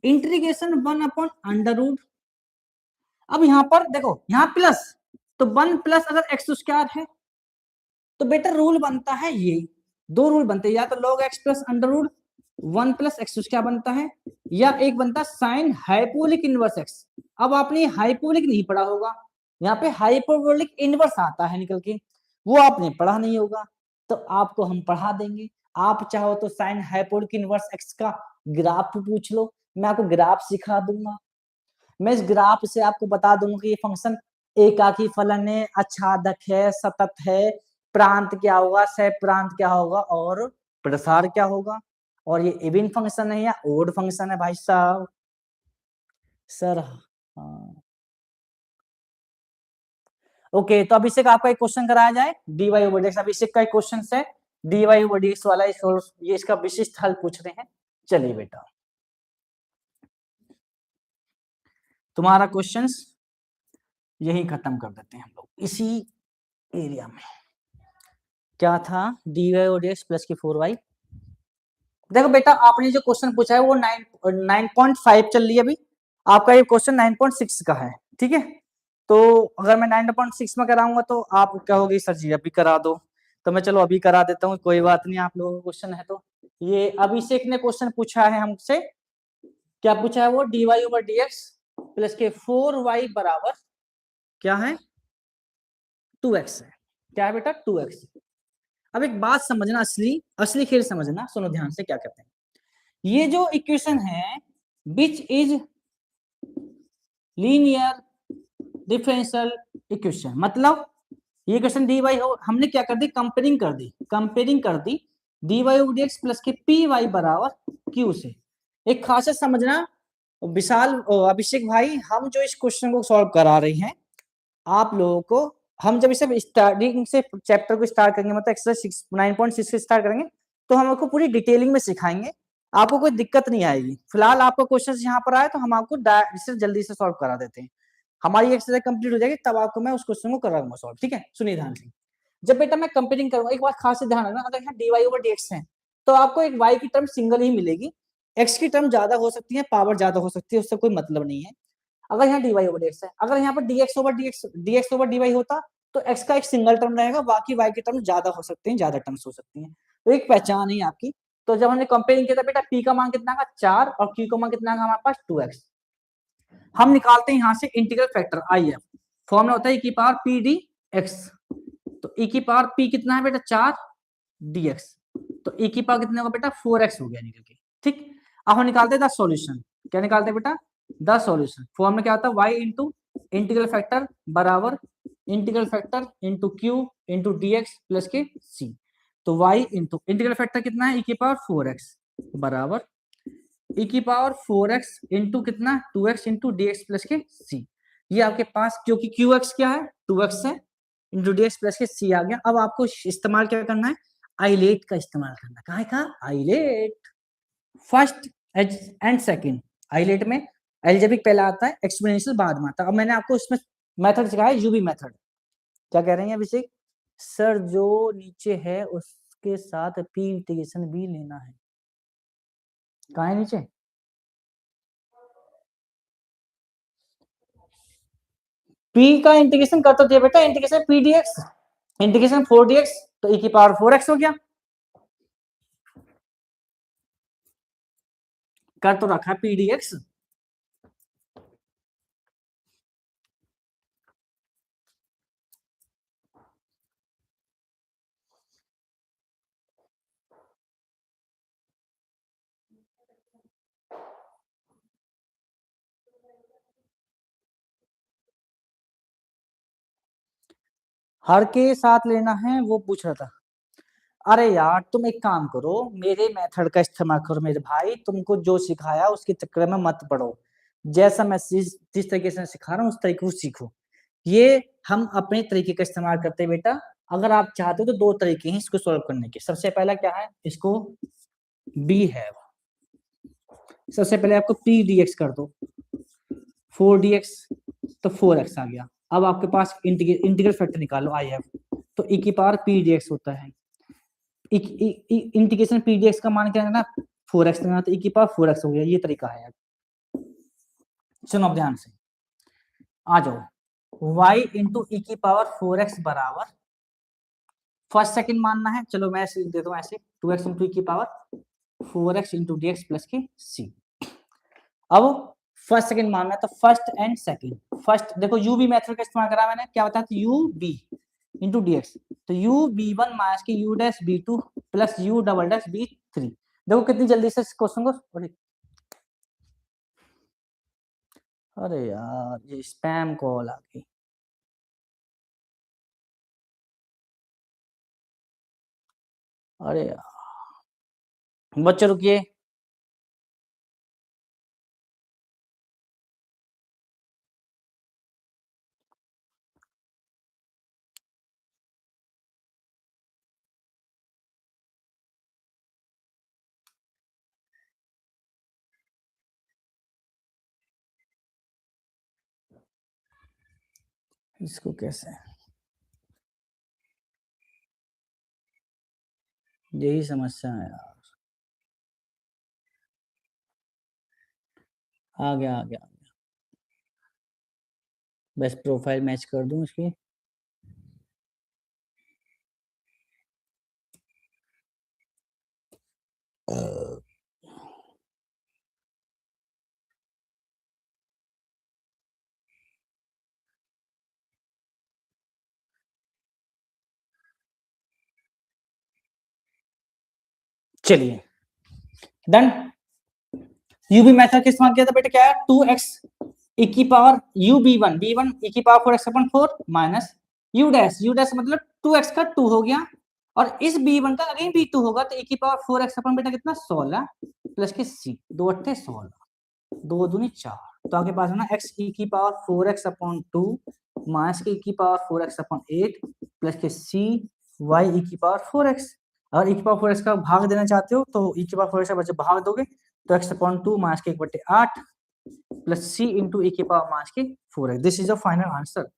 इंटीग्रेशन 1 अपॉन अंडर रूट, अब यहां पर देखो यहां प्लस, तो 1 प्लस अगर एक्स स्क्वायर है तो बेटा रूल बनता है, ये दो रूल बनते हैं, या तो log x plus under root 1 plus x square बनता है, या एक बनता साइन हाइपोलिक इनवर्स एक्स। अब आपने हाइपोलिक नहीं पढ़ा होगा, यहाँ पे हाइपोलिक इनवर्स आता है निकल के, वो आपने पढ़ा नहीं होगा, तो आपको हम पढ़ा देंगे। आप चाहो तो साइन हाइपोलिक इनवर्स एक्स का ग्राफ पूछ लो, मैं आपको ग्राफ सिखा दूंगा, मैं इस ग्राफ से आपको बता दूंगा कि ये फंक्शन एकाकी फलन है, आच्छादक है, सतत है, प्रांत क्या होगा, सह प्रांत क्या होगा और प्रसार क्या होगा, और ये इवन फंक्शन है या ओड फंक्शन है भाई साहब सर। हाँ ओके, तो अभिषेक आपका एक क्वेश्चन कराया जाए, dy ओवर dx, अभिषेक का एक क्वेश्चन है dy ओवर dx वाला, ये इसका विशिष्ट हल पूछ रहे हैं। चलिए बेटा तुम्हारा क्वेश्चंस यही खत्म कर देते हैं हम लोग इसी एरिया में। क्या था, dy और dx प्लस की 4y। देखो बेटा आपने जो क्वेश्चन पूछा है वो 9.5 चल रही है अभी, आपका ये क्वेश्चन 9.6 का है, ठीक है। तो अगर मैं 9.6 में कराऊंगा तो आप कहोगे सर जी अभी करा दो, तो मैं चलो अभी करा देता हूँ, कोई बात नहीं, आप लोगों का क्वेश्चन है तो। ये अभिषेक ने क्वेश्चन पूछा है हमसे, क्या पूछा है वो, dy ओवर dx प्लस के 4y बराबर क्या है, 2x है। क्या है बेटा, 2x। अब एक बात समझना, असली असली खेल समझना, सुनो ध्यान से क्या कहते हैं। ये जो इक्वेशन है which is linear differential equation, मतलब ये इक्वेशन डी वाई हो, हमने क्या कर दी, कंपेयरिंग कर दी d y over d x plus के पी वाई बराबर क्यू से। एक खासा समझना विशाल अभिषेक भाई, हम जो इस क्वेश्चन को सॉल्व करा रहे हैं आप लोगों को, हम जब इसे स्टार्टिंग से चैप्टर को स्टार्ट करेंगे, मतलब एक्सरसाइज 9.6 से स्टार्ट करेंगे, तो हम आपको पूरी डिटेलिंग में सिखाएंगे, आपको कोई दिक्कत नहीं आएगी। फिलहाल आपका क्वेश्चन यहाँ पर आया तो हम आपको इसे जल्दी से सॉल्व करा देते हैं, हमारी एक्सरसाइज कंप्लीट हो जाएगी तब आपको मैं उस क्वेश्चन को कराऊंगा सॉल्व, ठीक है। सुनिए ध्यान से, जब बेटा मैं कंपेयरिंग करूंगा, एक बात खास से ध्यान रखना, अगर यहाँ d y over d x है तो आपको एक वाई की टर्म सिंगल ही मिलेगी, एक्स की टर्म ज्यादा हो सकती है, पावर ज्यादा हो सकती है, उससे कोई मतलब नहीं है। अगर यहाँ d y over d x है, अगर यहाँ पर डीएक्स ओवर डी वाई होता तो एक्स का एक सिंगल टर्म रहेगा, बाकी वाई की टर्म ज्यादा हो सकते हैं, ज्यादा टर्म्स हो सकती हैं, तो एक पहचान है आपकी। तो जब हमने कंपेयरिंग किया था बेटा, पी का मान कितना का 4 और क्यू का मान कितना का हमारे पास 2x, हम निकालते हैं यहाँ से integral factor I F, formula होता है e की पावर पी डी एक्स, तो e की पावर p कितना है बेटा 4 dx, तो e की पावर कितना होगा बेटा 4x हो गया निकल के, ठीक। अब हम निकालते हैं द सॉल्यूशन, क्या निकालते हैं बेटा, द सॉल्यूशन, फॉर्मूला क्या होता है y इंटू इंटीग्रल फैक्टर बराबर integral factor into Q into dx plus के c, तो y इंटू इंटीग्रल फैक्टर कितना है e की पावर 4x बराबर e की पावर 4x इंटू कितना 2x इंटू dx प्लस के c, ये आपके पास क्योंकि qx क्या है 2x है इंटू dx प्लस के c आ गया। अब आपको इस्तेमाल क्या करना है, आइलेट का इस्तेमाल करना, कहाँ का ILATE, first and second, ILATE में एल्जेब्रिक पहला आता है, एक्सपोनेंशियल बाद में आता है। अब मैंने आपको इसमें मेथड सिखाया यूबी मेथड, क्या कह रहे हैं अभिषेक सर, जो नीचे है उसके साथ पी इंटीग्रेशन भी लेना है, कहाँ है नीचे, p का इंटीग्रेशन करते थे बेटा, integration P dx integration 4dx, तो e की पावर 4x हो गया, कर तो रखा है पी डीएक्स। हर के साथ लेना है वो पूछ रहा था, अरे यार तुम एक काम करो, मेरे मेथड का इस्तेमाल करो मेरे भाई, तुमको जो सिखाया उसके चक्कर में मत पड़ो, जैसा मैं जिस तरीके से सिखा रहा हूँ उस तरीके को सीखो, ये हम अपने तरीके का इस्तेमाल करते हैं बेटा। अगर आप चाहते हो तो दो तरीके हैं इसको सॉल्व करने के, सबसे पहला क्या है, इसको बी है, सबसे पहले आपको पी डी एक्स कर दो 4dx, तो 4x आ गया। अब आपके पास इंटीग्रल फैक्टर निकालो आई एफ, तो e की पावर पी डी एक्स होता है, इंटीग्रेशन पी डी एक्स का मान क्या है, 4x लेना, तो e की पावर 4x हो गया, ये तरीका है। सुनो अब ध्यान से, आ जाओ y इंटू ई की पावर 4x बराबर फर्स्ट सेकंड मानना है, चलो मैं ऐसे देता हूँ, ऐसे 2x इंटू ई की power 4x into d x plus की c। अब फर्स्ट सेकंड मानना है तो फर्स्ट एंड सेकंड, फर्स्ट देखो यू बी मेथड का इस्तेमाल करा मैंने, क्या बताया u v into d x, तो यू बी वन माइनस की u dash v two plus u double dash v three. देखो कितनी जल्दी से इस क्वेश्चन को, अरे यार ये स्पैम कॉल आ गई, अरे यार बच्चों रुकिए, इसको कैसे, यही समस्या है यार। आ गया आ गया। बस प्रोफाइल मैच कर दूं इसकी। चलिए डन। यूबी मेथड किस इस्तेमाल किया था बेटा, क्या है 2x e की पावर u b1 e की power 4x/4 minus u dash मतलब 2x का 2 हो गया, और इस b1 का अगेन b2 होगा, तो e की पावर 4x अपन बेटा कितना 16 प्लस के c 2 अट्ठे 16 2 दूनी 4, तो आपके पास है ना x e की पावर 4x/2 माइनस के e की पावर 4x/8 प्लस के c y e की पावर 4x। अगर e की पावर 4x का भाग देना चाहते हो तो e की पावर 4x का बच्चे भाग दोगे तो x/2 माइनस के 1/8 प्लस c इंटू e की पावर माइनस के 4x। This is a final answer.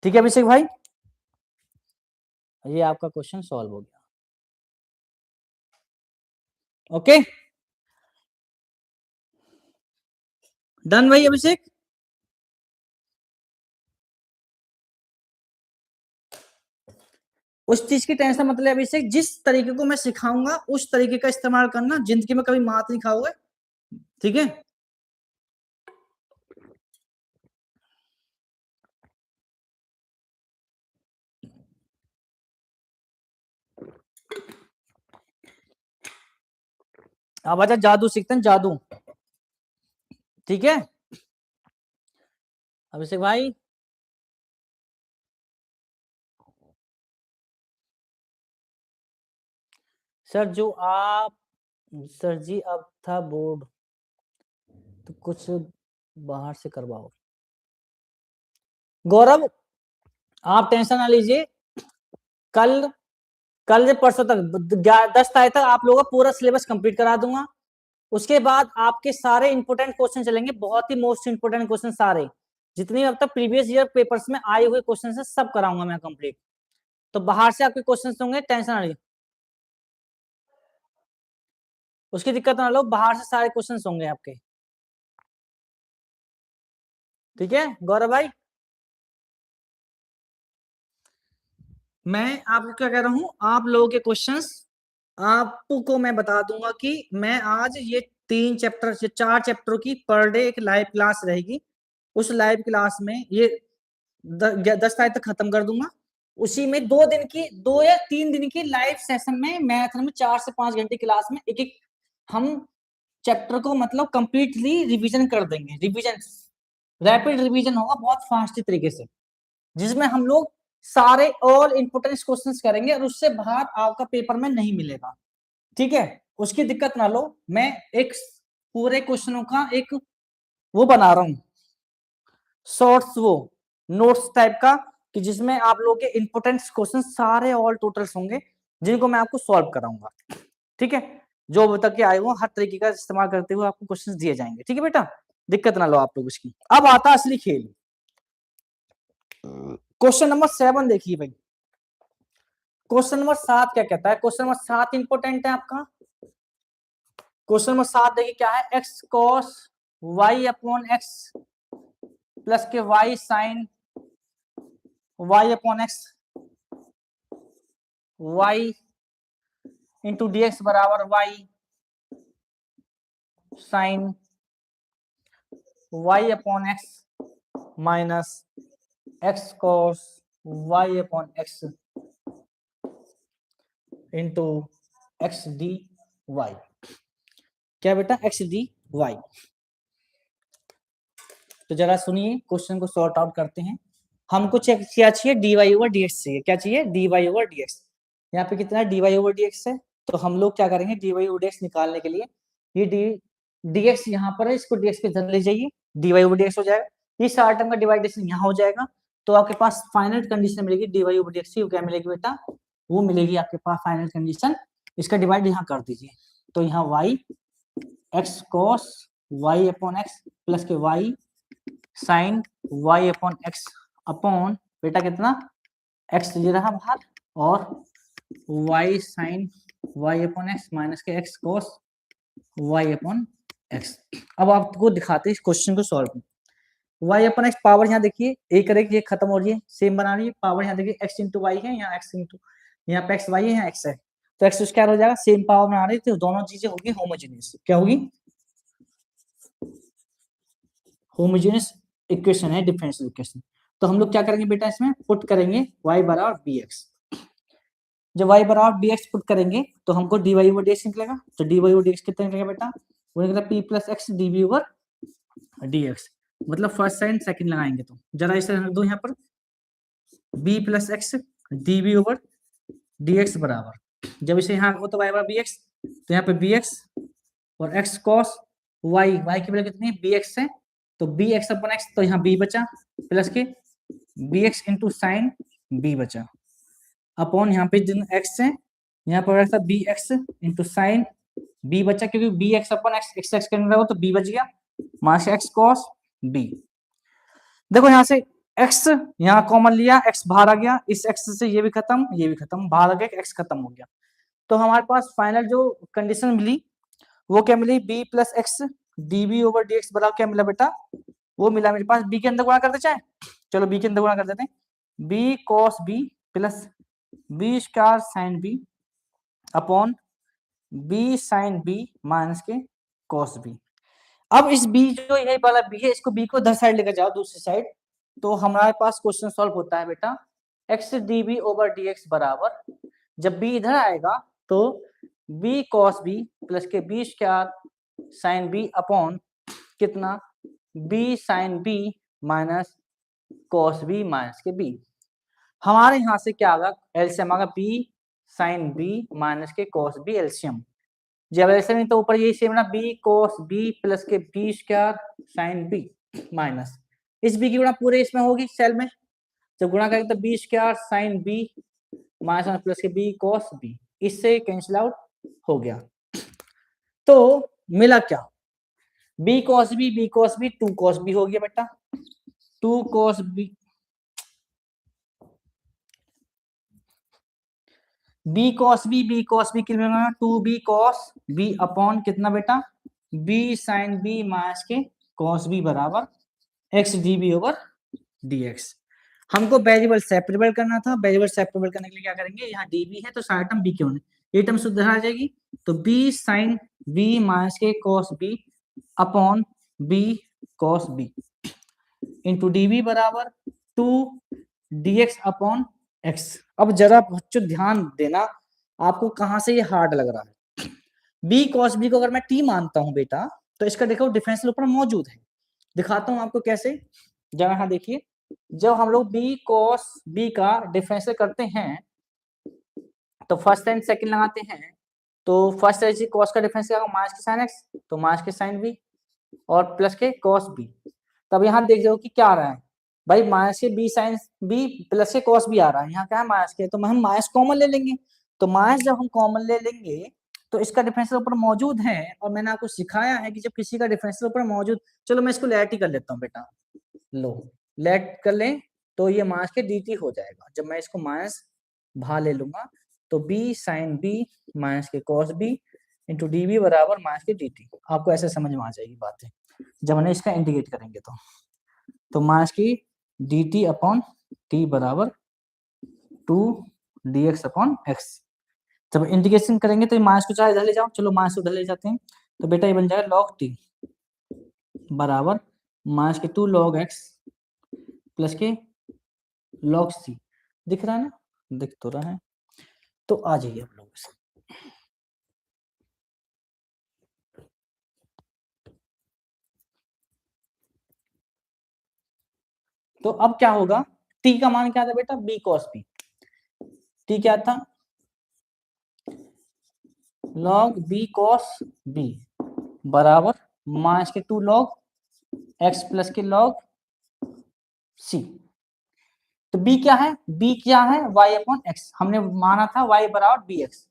ठीक है अभिषेक भाई, ये आपका क्वेश्चन सॉल्व हो गया। ओके डन भाई अभिषेक। उस चीज की टेंशन मतलब अभिषेक, जिस तरीके को मैं सिखाऊंगा उस तरीके का इस्तेमाल करना, जिंदगी में कभी मात नहीं खाओगे, ठीक है। अब अच्छा जादू सीखते हैं, जादू, ठीक है अभिषेक भाई। सर जो आप, सर जी अब था बोर्ड तो कुछ बाहर से करवाओ। गौरव आप टेंशन ना लीजिए, कल कल से परसों तक 10 तारीख तक आप लोगों का पूरा सिलेबस कंप्लीट करा दूंगा। उसके बाद आपके सारे इंपोर्टेंट क्वेश्चन चलेंगे, बहुत ही मोस्ट इंपोर्टेंट क्वेश्चन सारे, जितने अब तक प्रीवियस ईयर पेपर्स में आए हुए क्वेश्चन है सब कराऊंगा मैं कंप्लीट। तो बाहर से आपके क्वेश्चन होंगे, टेंशन ना लीजिए, उसकी दिक्कत ना लो, बाहर से सारे क्वेश्चन होंगे आपके। ठीक है गौरव भाई, मैं आपको क्या कह रहा हूं, आप लोगों के क्वेश्चंस आपको मैं बता दूंगा कि मैं आज ये 3 चैप्टर से 4 चैप्टरों की पर डे एक लाइव क्लास रहेगी। उस लाइव क्लास में ये 10 तारीख तक खत्म कर दूंगा। उसी में 2 दिन की 2 या 3 दिन की लाइव सेशन में मैथ में 4 से 5 घंटे क्लास में एक एक हम चैप्टर को मतलब कंप्लीटली रिवीजन कर देंगे। रिवीजन रैपिड रिवीजन होगा बहुत फास्ट तरीके से, जिसमें हम लोग सारे ऑल इंपोर्टेंट क्वेश्चंस करेंगे और उससे बाहर आपका पेपर में नहीं मिलेगा। ठीक है, उसकी दिक्कत ना लो, मैं एक पूरे क्वेश्चनों का एक वो बना रहा हूं, शॉर्ट्स वो नोट्स टाइप का, कि जिसमें आप लोगों के इंपोर्टेंट क्वेश्चन सारे ऑल टोटल्स होंगे जिनको मैं आपको सॉल्व कराऊंगा। ठीक है, जो अभी तक के आए हुए हर तरीके का इस्तेमाल करते हुए आपको क्वेश्चंस दिए जाएंगे। ठीक है बेटा, दिक्कत ना लो आप लोग उसकी। अब आता असली खेल, क्वेश्चन नंबर 7 देखिए भाई। क्वेश्चन नंबर 7 क्या कहता है, क्वेश्चन नंबर 7 इंपोर्टेंट है आपका। क्वेश्चन नंबर 7 देखिए क्या है, x cos y upon x plus के y sine y upon x y into d x बराबर y sine y upon x minus x cos y upon x into x d y. क्या बेटा, x d Y. तो जरा सुनिए, question को sort out करते हैं। हमको चेक क्या चाहिए, d y over d x चाहिए। क्या चाहिए, d y over d x. यहाँ पे कितना d y over d x है, तो हम लोग क्या करेंगे, d y over d x निकालने के लिए ये डी एक्स यहाँ पर है, इसको डी एक्स पे इधर ले जाइए, d y over d x हो जाएगा। ये सारा टर्म का डिवाइडेशन यहाँ हो जाएगा, तो आपके पास फाइनल कंडीशन मिलेगी d y over d x की। क्या मिलेगी बेटा, वो मिलेगी आपके पास फाइनल कंडीशन। इसका डिवाइड यहाँ कर दीजिए, तो यहाँ y x cos y upon x plus के y sine y upon x upon बेटा कितना, एक्स ले रहा बाहर और y sine y upon x minus k x cos y upon x. अब आपको दिखाते हैं इस क्वेश्चन को solve. Y upon x power यहाँ देखिए एक करेक्ट ये खत्म हो रही है, सेम बना रही है पावर। यहाँ देखिए एक्स इंटू वाई है, यहाँ एक्स इंटू यहाँ पे एक्स वाई है, यहाँ एक्स है, तो एक्स स्क्वायर हो जाएगा, सेम पावर बना रही है, तो दोनों चीजें होगी होमोजेनियस। क्या होगी? होमोजेनियस इक्वेशन है, डिफरेंशियल इक्वेशन। तो हम लोग क्या करेंगे बेटा, इसमें पुट करेंगे y बराबर बी एक्स। जब y बराबर बी एक्स पुट करेंगे तो हमको dy ओवर dx निकलेगा। तो dy ओवर dx कितना निकलेगा बेटा? वो निकलेगा p plus x dv over dx। मतलब फर्स्ट साइन सेकंड लगाएंगे तो जरा इसे रख दो यहाँ पर, b plus x dv over dx बराबर, जब इसे यहाँ रखो तो y बराबर bx, तो यहाँ पे bx और x cos y, y की वैल्यू कितनी है? bx है, तो bx अपन x, तो यहाँ b बचा प्लस के bx इंटू साइन b बचा अपॉन यहाँ पे जिन x है यहाँ पर था bx इंटू साइन b बचा, क्योंकि bx अपन x x करने लगा तो b बच गया माइनस x cos b। देखो यहाँ से x यहाँ कॉमन लिया, x बाहर आ गया, इस x से ये भी खत्म, बाहर आ गया, x खत्म हो गया। तो हमारे पास फाइनल जो कंडीशन मिली वो क्या मिली? b plus x dv over dx बराबर क्या मिला बेटा? वो मिला मेरे पास b के अंदर गुणा करते चाहे, चलो b के अंदर गुणा कर देते हैं, b cos b plus b square sine b upon b sine b minus के cos b। अब इस b जो यही वाला b है, इसको b को इधर साइड लेकर जाओ दूसरी साइड, तो हमारे पास क्वेश्चन सॉल्व होता है बेटा। x dv ओवर dx बराबर, जब b इधर आएगा तो b cos b प्लस के b square sine b upon कितना? b sine b minus cos b minus के b। हमारे यहाँ से क्या आगा? एलसीएम आगा b साइन b माइनस के cos b एलसीएम। जब ऐसे नहीं तो ऊपर यही सेम ना, b cos b प्लस के b square sine b minus इस b की गुणा पूरे इसमें होगी सेल में, जब गुणा करेंगे तो b square sine b minus plus के b cos b, इससे कैंसिल आउट हो गया। तो मिला क्या? b cos b 2 cos b हो गया बेटा, 2 cos b, b cos b के लिए 2b cos b अपॉन कितना बेटा? b sin b माइनस के cos b बराबर x db ओवर dx। हमको वेरिएबल सेपरेबल करना था, वेरिएबल सेपरेबल करने के लिए क्या करेंगे, यहाँ db है तो सारा टर्म b क्यों नहीं, ये टर्म शुद्ध आ जाएगी, तो b sin b माइनस के cos b upon b cos b into db बराबर 2 dx अपॉन x। अब जरा बच्चों ध्यान देना, आपको कहां से ये हार्ड लग रहा है। b cos b को अगर मैं t मानता हूं बेटा, तो इसका देखो डिफरेंशियल ऊपर मौजूद है, दिखाता हूं आपको कैसे। जरा यहाँ देखिए, जब हम लोग b cos b का डिफरेंशियल करते हैं तो फर्स्ट एंड सेकंड लगाते हैं, तो फर्स्ट है cos का डिफरेंशियल माइनस के साइन x, तो माइनस के साइन b और प्लस के cos b। तब यहाँ देख जाओ कि क्या आ रहा है भाई, माइनस के b साइन b प्लस के cos b आ रहा है, यहाँ क्या है माइनस के, तो हम माइनस कॉमन ले लेंगे। तो माइनस जब हम कॉमन ले लेंगे तो इसका डिफरेंशियल ऊपर मौजूद है, और मैंने आपको सिखाया है कि जब किसी का डिफरेंशियल ऊपर मौजूद, चलो मैं इसको लेट ही कर लेता हूँ बेटा, लो लेट कर लें तो ये माइनस के dt हो जाएगा। जब मैं इसको माइनस बाहर ले लूंगा तो b साइन b माइनस के cos b इंटू db बराबर माइनस के dt। आपको ऐसे समझ में आ जाएगी बातें जब हमने इसका इंटीग्रेट करेंगे तो माइनस की dt अपॉन t बराबर 2 dx अपॉन x। जब इंटीग्रेशन करेंगे तो माइनस को चाहे इधर ले जाओ, चलो माइनस उधर ले जाते हैं, तो बेटा ये बन जाएगा log t बराबर माइनस के 2 log x प्लस के log c। दिख रहा है ना? दिख तो रहा है, तो आ जाइए आप लोग। तो अब क्या होगा, t का मान क्या था बेटा? b cos b, t क्या था? log b cos b बराबर माइनस के 2 log x प्लस के log c। तो b क्या है? b क्या है? y upon x। हमने माना था y बराबर bx,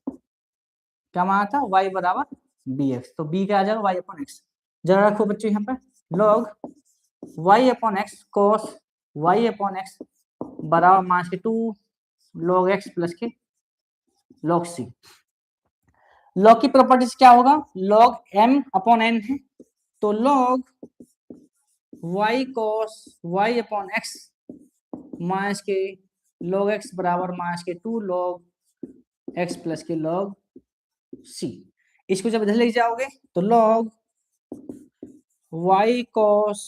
क्या माना था? y बराबर bx, तो b क्या आ जाएगा? y upon x। जरा रखो बच्चों यहाँ पर log y upon x cos y upon x बराबर माइनस के 2 log x प्लस के log c। log की प्रॉपर्टीज क्या होगा, log m अपॉन n है, तो log y cos y upon x minus के log x बराबर माइनस के 2 log x प्लस के log c। इसको जब इधर ले जाओगे तो log y cos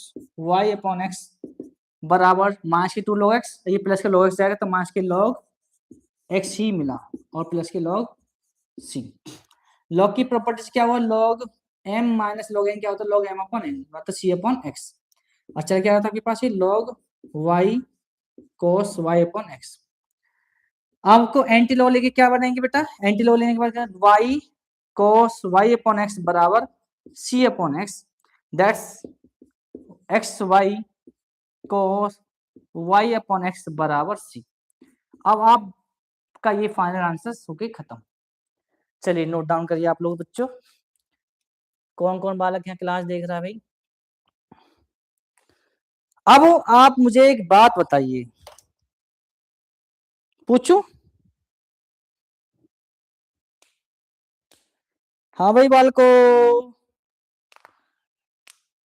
y upon x बराबर माइनस के 2 log x, ये प्लस के log x जाएगा तो माइनस के log x ही मिला और प्लस के log c। log की प्रॉपर्टीज क्या हुआ, log m minus log n क्या होता है, log m अपॉन n मतलब c अपॉन x। अच्छा क्या था आपके पास, ये log y cos y upon x। आपको एंटी लॉ लेके क्या बनाएंगे बेटा, एंटी लॉ लेने के बाद क्या, y cos y upon x बराबर c upon x, that's x y cos y upon x बराबर c। अब आपका ये फाइनल आंसर हो गए खत्म। चलिए नोट डाउन करिए आप लोग बच्चों, कौन कौन बालक यहाँ क्लास देख रहा है भाई। अब आप मुझे एक बात बताइए, पूछूं? हाँ भाई बालको,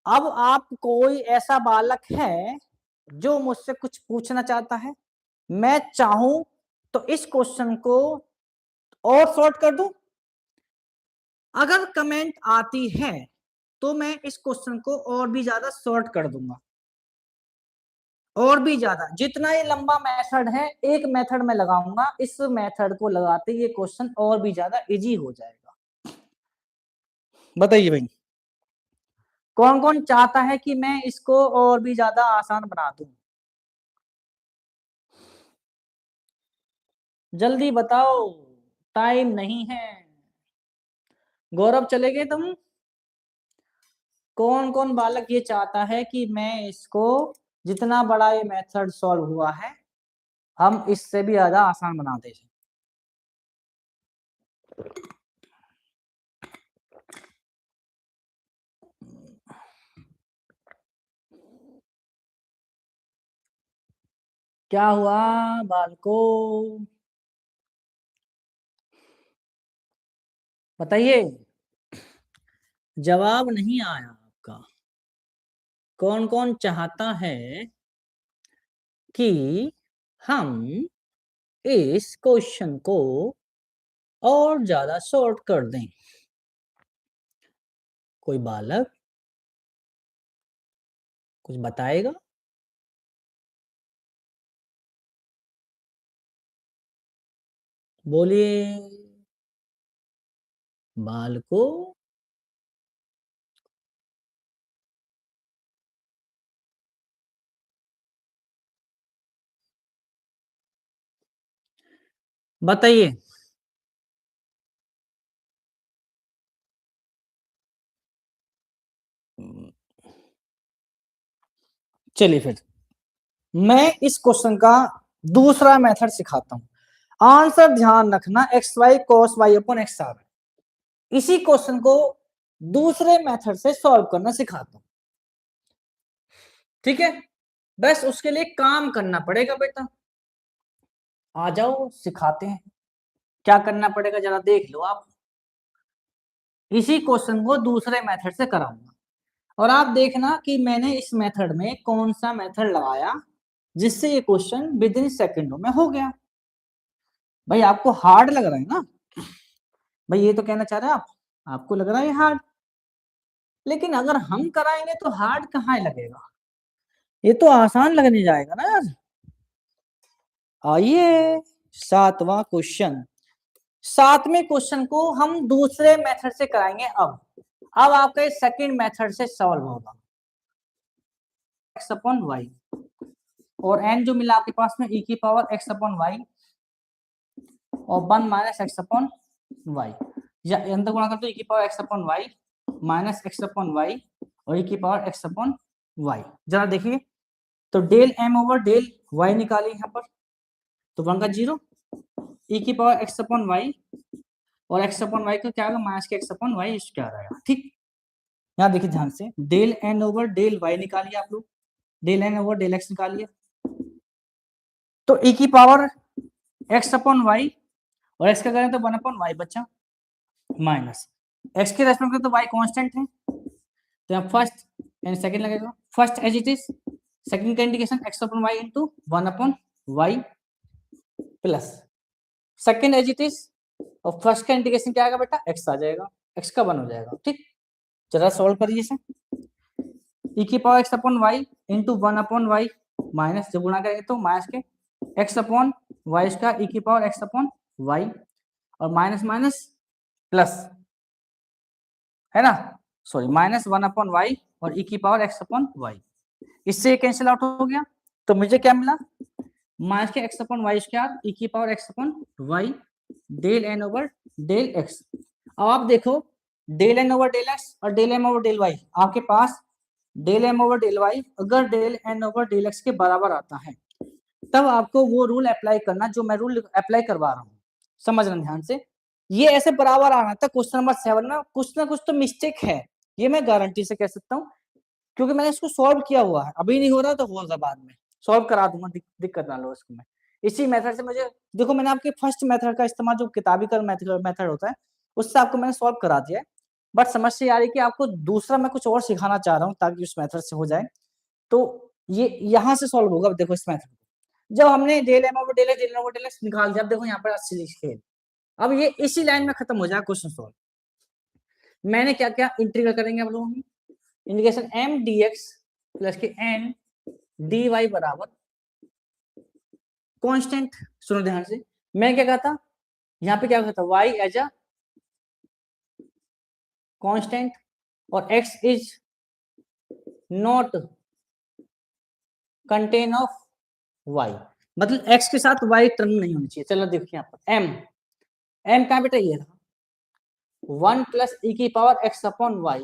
अब आप कोई ऐसा बालक है जो मुझसे कुछ पूछना चाहता है, मैं चाहूं तो इस क्वेश्चन को और शॉर्ट कर दूं, अगर कमेंट आती है तो मैं इस क्वेश्चन को और भी ज्यादा शॉर्ट कर दूंगा, और भी ज्यादा। जितना ये लंबा मेथड है एक मेथड में लगाऊंगा, इस मेथड को लगाते ये क्वेश्चन और भी ज्यादा इजी हो जाएगा। बताइए भाई कौन कौन चाहता है कि मैं इसको और भी ज्यादा आसान बना दूं, जल्दी बताओ, टाइम नहीं है। गौरव चले गए तुम? कौन कौन बालक ये चाहता है कि मैं इसको, जितना बड़ा ये मेथड सॉल्व हुआ है हम इससे भी ज्यादा आसान बनाते हैं। क्या हुआ बालको, बताइए, जवाब नहीं आया आपका। कौन कौन चाहता है कि हम इस क्वेश्चन को और ज्यादा शॉर्ट कर दें, कोई बालक कुछ बताएगा? बोलिए बालको। बताइए। चलिए फिर मैं इस क्वेश्चन का दूसरा मेथड सिखाता हूं, आंसर ध्यान रखना, x y cos y upon x आर। इसी क्वेश्चन को दूसरे मेथड से सॉल्व करना सिखाता हूं, ठीक है? बस उसके लिए काम करना पड़ेगा बेटा, आ जाओ सिखाते हैं। क्या करना पड़ेगा जरा देख लो आप, इसी क्वेश्चन को दूसरे मेथड से कराऊंगा और आप देखना कि मैंने इस मेथड में कौन सा मेथड लगाया जिससे ये क्वेश्चन विद इन सेकेंडों में हो गया। भाई आपको हार्ड लग रहा है ना, भाई ये तो कहना चाह रहे हैं आप, आपको लग रहा है हार्ड, लेकिन अगर हम कराएंगे तो हार्ड कहाँ लगेगा, ये तो आसान लगने जाएगा ना यार। आइए 7वां क्वेश्चन, 7वें क्वेश्चन को हम दूसरे मेथड से कराएंगे। अब आपका ये सेकंड मेथड से सॉल्व होगा, एक्स अपॉन वाई और एन जो मिला आपके पास में e की पावर एक्स अपॉन वाई और 1 माइनस एक्स अपॉन वाई, या अंदर गुणा कर दो e की power x upon y minus x upon y और e की पावर एक्स अपॉन वाई। जरा देखिए तो del m over del y निकालिए यहाँ पर, तो 1 का 0 e की पावर एक्स अपॉन वाई और एक्स अपॉन वाई का क्या होगा, minus k x upon Y क्या आएगा, ठीक। यहाँ देखिए ध्यान से, del n over del y निकालिए आप लोग, del n over del x निकालिए, तो e की पावर x अपॉन वाई और x का करें तो 1/y बच्चा माइनस x के रेस्पेक्ट में तो y कांस्टेंट है, तो यहाँ फर्स्ट एंड सेकंड लगेगा, first as it is, second का indication x/y into 1/y plus second as it is, और फर्स्ट का इंडिकेशन क्या आएगा बेटा, x आ जाएगा, x का 1 हो जाएगा। ठीक, जरा सॉल्व करिए इसे, e की power x/y into 1/y minus, जब गुणा करेंगे तो minus k x/y square e की पावर x/y और माइनस माइनस प्लस है ना, सॉरी माइनस 1/y और e की पावर x/y, इससे कैंसिल आउट हो गया, तो मुझे क्या मिला, minus k x/y square e की power x/y del n over del x। अब आप देखो del n over del x और del m over del y, आपके पास del m over del y अगर del n over del x के बराबर आता है, तब आपको वो रूल अप्लाई करना जो मैं रूल अप्लाई करवा रहा हूँ, समझना ध्यान से। ये ऐसे बराबर आना था क्वेश्चन नंबर 7 में, कुछ ना कुछ तो मिस्टेक है, ये मैं गारंटी से कह सकता हूँ, क्योंकि मैंने इसको सॉल्व किया हुआ है, अभी नहीं हो रहा तो होगा बाद में, सॉल्व करा दूंगा, दिक्कत ना लो इसको। मैं इसी मेथड से, मुझे देखो मैंने आपके फर्स्ट मेथड का इस्तेमाल, जो किताबी का मेथड होता है, उससे आपको मैंने सॉल्व करा दिया है, बट समस्या आ रही है कि आपको दूसरा मैं कुछ और सिखाना चाह रहा हूँ ताकि उस मेथड से हो जाए, तो ये यहाँ से सॉल्व होगा। देखो इस मेथड, जब हमने del m over del x del n over del x निकाल दिया, अब देखो यहाँ पर अस्सी लिखे, अब ये इसी लाइन में खत्म हो जाएगा क्वेश्चन सॉल्व। मैंने क्या क्या इंटीग्रल करेंगे अब लोग, इंटीग्रेशन m dx प्लस के n dy बराबर कांस्टेंट। सुनो ध्यान से, मैं क्या कहता, यहाँ पे क्या कहता, y एज अ कांस्टेंट और x is not contain of y, मतलब x के साथ y टर्म नहीं होनी चाहिए। चलो देखिए यहाँ पर m का बेटा ये रहा 1 प्लस e की power x/y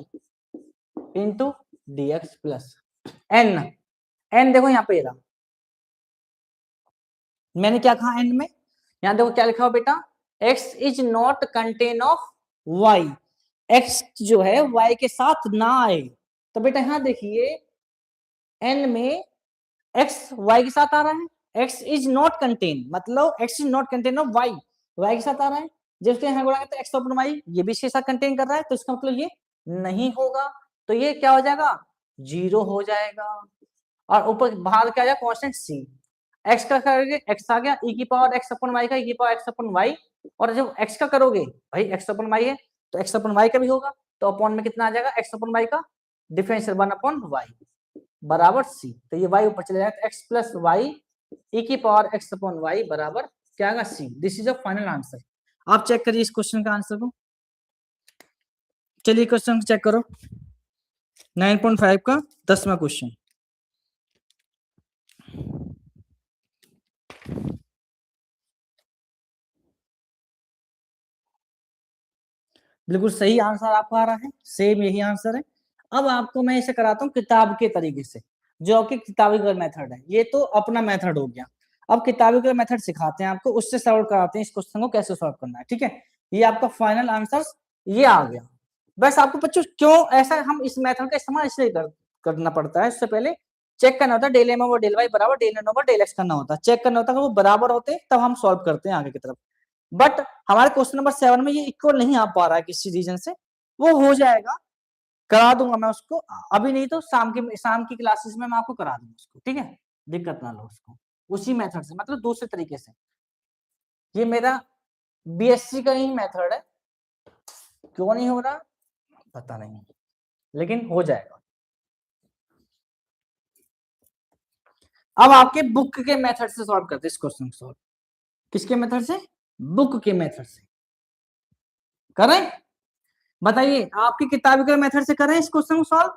into dx plus n देखो यहाँ पे ये रहा, मैंने क्या कहा n में, यहाँ देखो क्या लिखा हो बेटा, x is not contain of y, x जो है y के साथ ना आए, तो बेटा यहाँ देखिए n में x y के साथ आ रहा है, x इज नॉट कंटेन, मतलब x is not contain of y के साथ आ रहा है, जब उसके यहाँ गुणा तो x/y ये भी इसके साथ कंटेन कर रहा है, तो इसका मतलब ये नहीं होगा, तो ये क्या हो जाएगा, 0 हो जाएगा, और ऊपर बाहर क्या आ जाएगा, कांस्टेंट c, x का करोगे x आ गया, e की पावर x/y का e की पावर x/y, और जब x का करोगे भाई x/y है तो x/y का भी होगा, तो अपॉन में कितना आ जाएगा, x/y का डिफरेंशियल 1/y बराबर c, तो ये y ऊपर चले जाएगा, x प्लस वाई e की पावर x/y बराबर क्या आएगा, c। This is a final answer. आप चेक करिए इस क्वेश्चन का आंसर को, चलिए क्वेश्चन चेक करो, 9.5 का 10वां क्वेश्चन। बिल्कुल सही आंसर आपका आ रहा है, सेम यही आंसर है। अब आपको मैं इसे कराता हूँ किताब के तरीके से, जो कि किताबिकल मेथड है, ये तो अपना मेथड हो गया। अब किताबिकल मेथड सिखाते हैं आपको, उससे सॉल्व कराते हैं इस क्वेश्चन को कैसे सॉल्व करना है, ठीक है। ये आपका फाइनल आंसर ये आ गया। बस आपको बच्चों क्यों ऐसा हम इस मेथड का इस्तेमाल इसलिए करना पड़ता है, इससे पहले चेक करना होता है del m over del y बराबर del n over del x करना होता है, चेक करना होता है, वो बराबर होते तब हम सॉल्व करते हैं आगे की तरफ। बट हमारे क्वेश्चन नंबर 7 में ये इक्वल नहीं आ पा रहा है किसी रीजन से, वो हो जाएगा, करा दूंगा मैं उसको, अभी नहीं तो शाम की क्लासेस में मैं आपको करा दूंगा उसको, ठीक है, दिक्कत ना लो उसको, उसी मेथड से, मतलब दूसरे तरीके से। ये मेरा बीएससी का ही मेथड है, क्यों नहीं हो रहा पता नहीं, लेकिन हो जाएगा। अब आपके बुक के मेथड से सॉल्व करते हैं इस क्वेश्चन को सॉल्व, किसके मेथड से, बुक के मेथड से करें, बताइए आपकी किताबी के मेथड से करें इस क्वेश्चन को सॉल्व,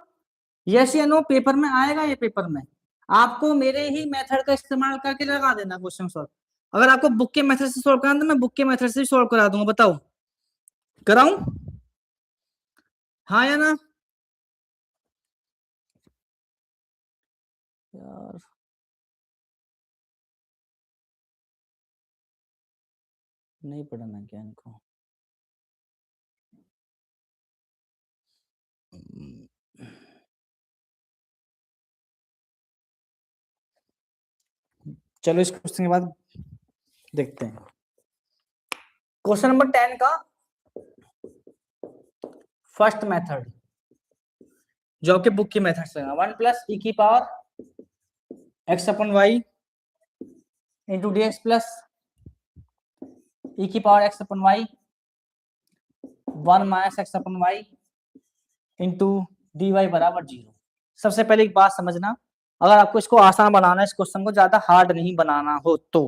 यस या नो, पेपर में आएगा, ये पेपर में आपको मेरे ही मेथड का इस्तेमाल करके लगा देना क्वेश्चन सॉल्व। अगर आपको बुक के मेथड से सॉल्व कराना तो मैं बुक के मेथड से सॉल्व करा दूंगा, बताओ कराऊं, हाँ या ना यार, नहीं पढ़ना क्या इनको, चलो इस क्वेश्चन के बाद देखते हैं। क्वेश्चन नंबर 10 का फर्स्ट मेथड जो आपके बुक की मेथड से 1 प्लस ई की power x upon y into d x plus e की power x upon y 1 minus x upon y into d y बराबर 0। सबसे पहले एक बात समझना, अगर आपको इसको आसान बनाना है, इस क्वेश्चन को ज्यादा हार्ड नहीं बनाना हो तो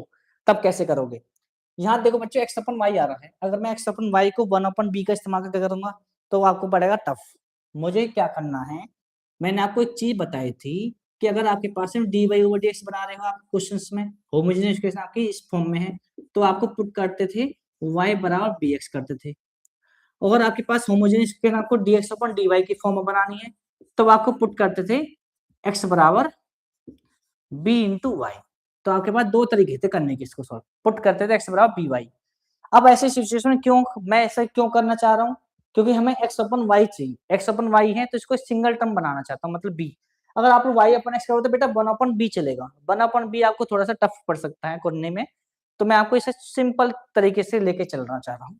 तब कैसे करोगे। यहाँ देखो बच्चों एक्स अपन वाई आ रहा है, अगर मैं एक्स अपन वाई को 1 अपन बी का इस्तेमाल करके करूंगा तो आपको पड़ेगा टफ। मुझे क्या करना है, मैंने आपको एक चीज बताई थी कि अगर आपके पास d y over d x बना रहे हो आप क्वेश्चन में, होमोजेनियस इक्वेशन आपकी इस फॉर्म में है, तो आपको पुट करते थे y बराबर बी एक्स करते थे। अगर आपके पास होमोजेनियस इक्वेशन आपको dx अपन dy की फॉर्म में बनानी है तो आपको पुट करते थे x बराबर b इंटू वाई। तो आपके पास दो तरीके थे करने के, इसको सॉल्व पुट करते थे x बराबर बी वाई। अब ऐसे सिचुएशन में क्यों मैं ऐसा क्यों करना चाह रहा हूँ, क्योंकि हमें x अपन y चाहिए, x अपन y है तो इसको सिंगल टर्म बनाना चाहता हूँ, मतलब b। अगर आप y अपन x करो तो बेटा 1 अपन b चलेगा, 1 अपन b आपको थोड़ा सा टफ पड़ सकता है करने में, तो मैं आपको इसे सिंपल तरीके से लेके चलना चाह रहा हूँ।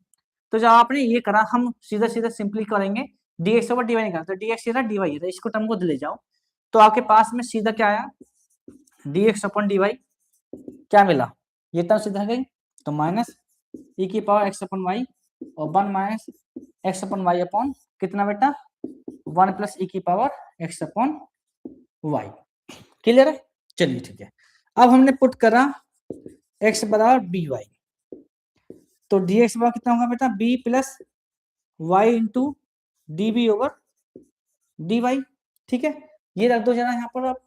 तो जब आपने ये करा, हम सीधा सीधा सिंपली करेंगे, dx ओवर dy निकालना, तो dx ये था dy ये था, इसको टर्म को ले जाओ तो आपके पास में सीधा क्या आया dx अपन dy क्या मिला, ये टर्म सीधा गई तो माइनस e की पावर x अपन y और 1 माइनस x अपन y अपॉन कितना बेटा 1 प्लस e की power x upon y। Clear है, चलिए ठीक है। अब हमने पुट करा x बराबर बी वाई, तो dx बराबर कितना होगा बेटा b plus y into d b over d y. ठीक है, ये रख दो जरा यहाँ पर, आप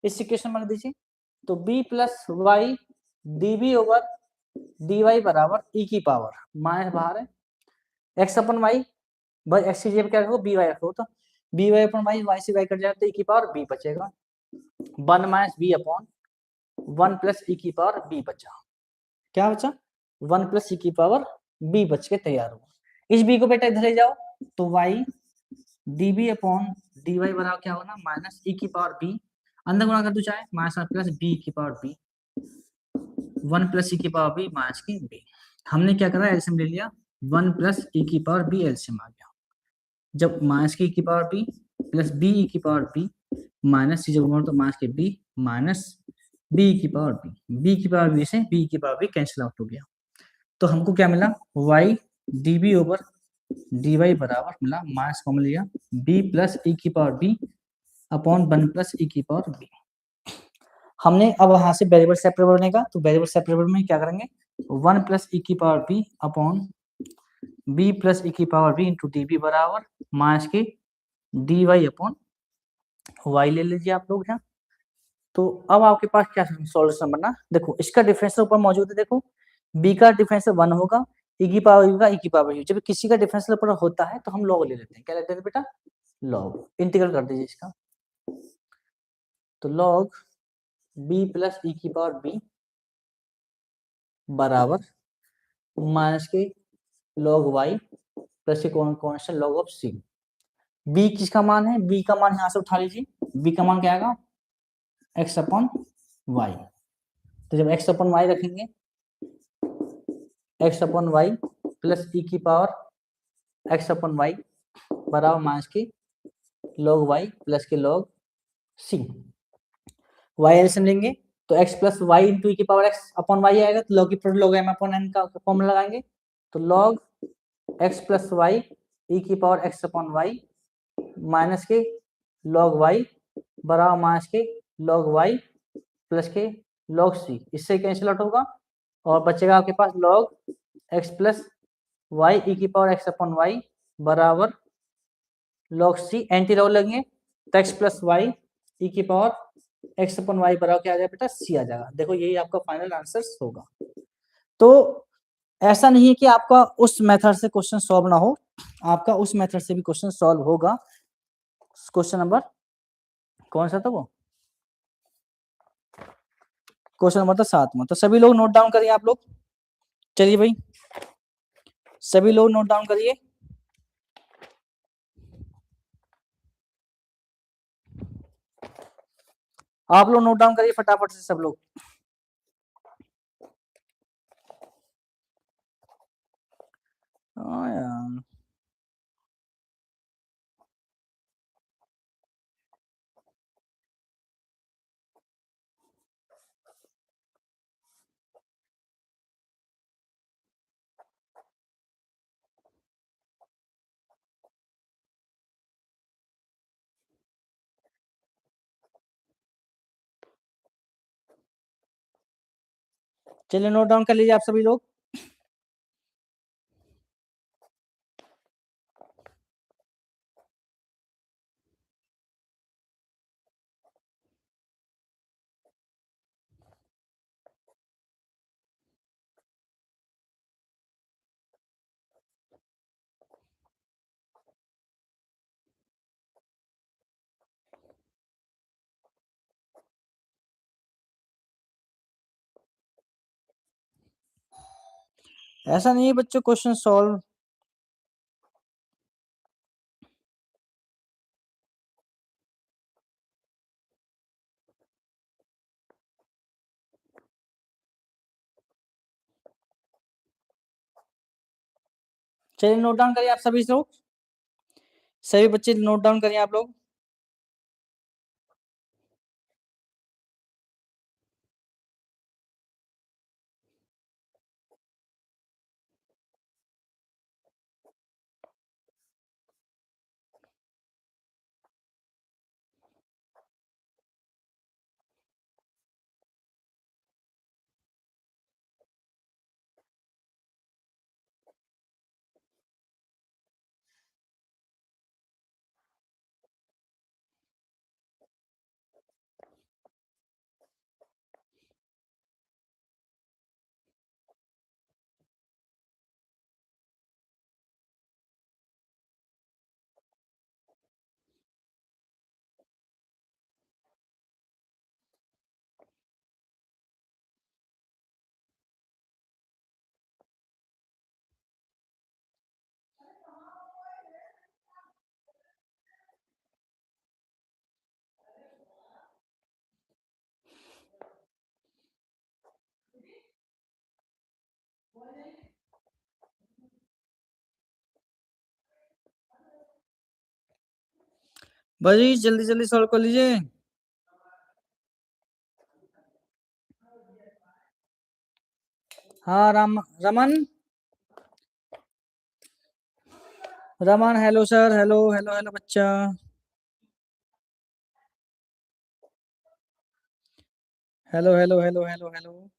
इस इक्वेशन में रख दीजिए, तो b plus y d b over d y बराबर e की पावर माइनस बाहर है x अपन y, बस x की जगह क्या रखो बी वाई रखो, तो बी वाई अपन y से y कट जाएगा तो e की पावर b बचेगा, 1 minus b upon 1 plus e की पावर b बचा, क्या बचा 1 प्लस e की पावर b बच के तैयार हुआ। इस b को बेटा इधर ले जाओ तो y db अपॉन dy बराबर क्या होगा माइनस e की पावर b, अंदर गुणा कर दो चाहे माइनस 1 प्लस b की पावर b, 1 प्लस e की पावर b माइनस की b। हमने क्या करा एलसीएम ले लिया, 1 प्लस e की पावर b एलसीएम आ गया, जब माइनस की e की power b plus b e की पावर b माइनस सी जब तो माइनस के b माइनस b की पावर b की पावर b से b की पावर b कैंसिल आउट हो गया, तो हमको क्या मिला y db ओवर dy बराबर मिला माइनस कॉमन लिया b प्लस e की power b upon 1 plus e की पावर b। हमने अब वहां से वेरिएबल सेपरेबल बनेगा, तो वेरिएबल सेपरेबल में क्या करेंगे 1 प्लस e की power b upon b plus e की power b into d b बराबर माइनस की डी वाई अपॉन वाई ले लीजिए आप लोग यहाँ। तो अब आपके पास क्या सॉल्यूशन बना, देखो इसका डिफरेंशियल ऊपर मौजूद है, देखो b का डिफरेंशियल 1 होगा e की पावर u का e की पावर u, जब किसी का डिफरेंशियल ऊपर होता है तो हम लॉग ले लेते हैं, क्या लेते हैं बेटा लॉग, इंटीग्रल कर दीजिए इसका, तो लॉग b प्लस e की पावर b बराबर minus k log y plus के constant log of c। b किसका मान है, b का मान यहां से उठा लीजिए, b का मान क्या आएगा x अपॉन y, तो जब x अपॉन y रखेंगे x upon y plus e की पावर x अपॉन y बराबर माइनस की log y प्लस के log c। y एलसीएम लेंगे तो x प्लस y इंटू की पावर x अपॉन y आएगा, तो log की product log m upon n का फॉर्मूला लगाएंगे, तो log x plus y e की power x upon y minus के log y बराबर माइनस के log y प्लस के log c, इससे कैंसिल आउट होगा और बचेगा आपके पास log x plus y e की पावर x अपॉन y बराबर log c, एंटी लॉग लेंगे तो x प्लस y e की पावर x अपॉन y बराबर क्या आ जाएगा बेटा c आ जाएगा। देखो यही आपका फाइनल आंसर होगा। तो ऐसा नहीं है कि आपका उस मेथड से क्वेश्चन सॉल्व ना हो, आपका उस मेथड से भी क्वेश्चन सॉल्व होगा। क्वेश्चन नंबर कौन सा था वो, क्वेश्चन नंबर था 7वां। तो सभी लोग नोट डाउन करिए आप लोग, चलिए भाई सभी लोग नोट डाउन करिए। आप लोग नोट डाउन करिए फटाफट से सब लोग। हाँ यार, चलिए नोट डाउन कर लीजिए आप सभी लोग। ऐसा नहीं है बच्चों, क्वेश्चन सॉल्व। चलिए नोट डाउन करिए आप सभी लोग, सभी बच्चे नोट डाउन करिए आप लोग। भाई जल्दी जल्दी सॉल्व कर लीजिए। हाँ Raman, Raman hello sir, hello hello hello बच्चा, hello hello hello hello hello.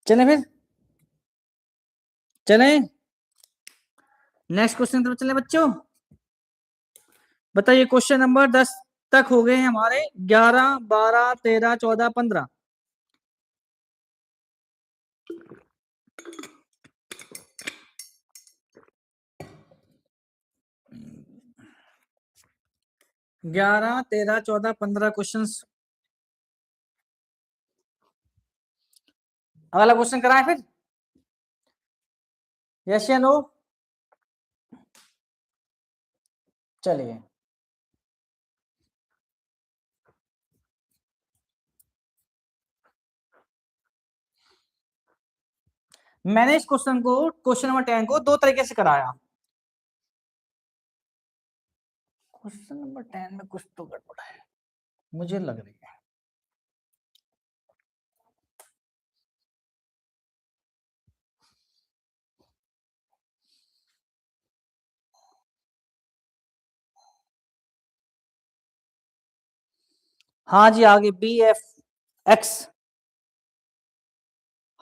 चलें फिर, चलें नेक्स्ट क्वेश्चन तरफ चलें बच्चों। बताइए क्वेश्चन नंबर 10 तक हो गए हैं हमारे, 11 12 13 14 15। ग्यारह 13 14 15 क्वेश्चन। अगला क्वेश्चन कराएं फिर, यस या नो। चलिए मैंने इस क्वेश्चन को, क्वेश्चन नंबर 10 को दो तरीके से कराया। क्वेश्चन नंबर 10 में कुछ तो गड़बड़ है, मुझे लग रही है। हाँ जी आगे बी एफ एक्स,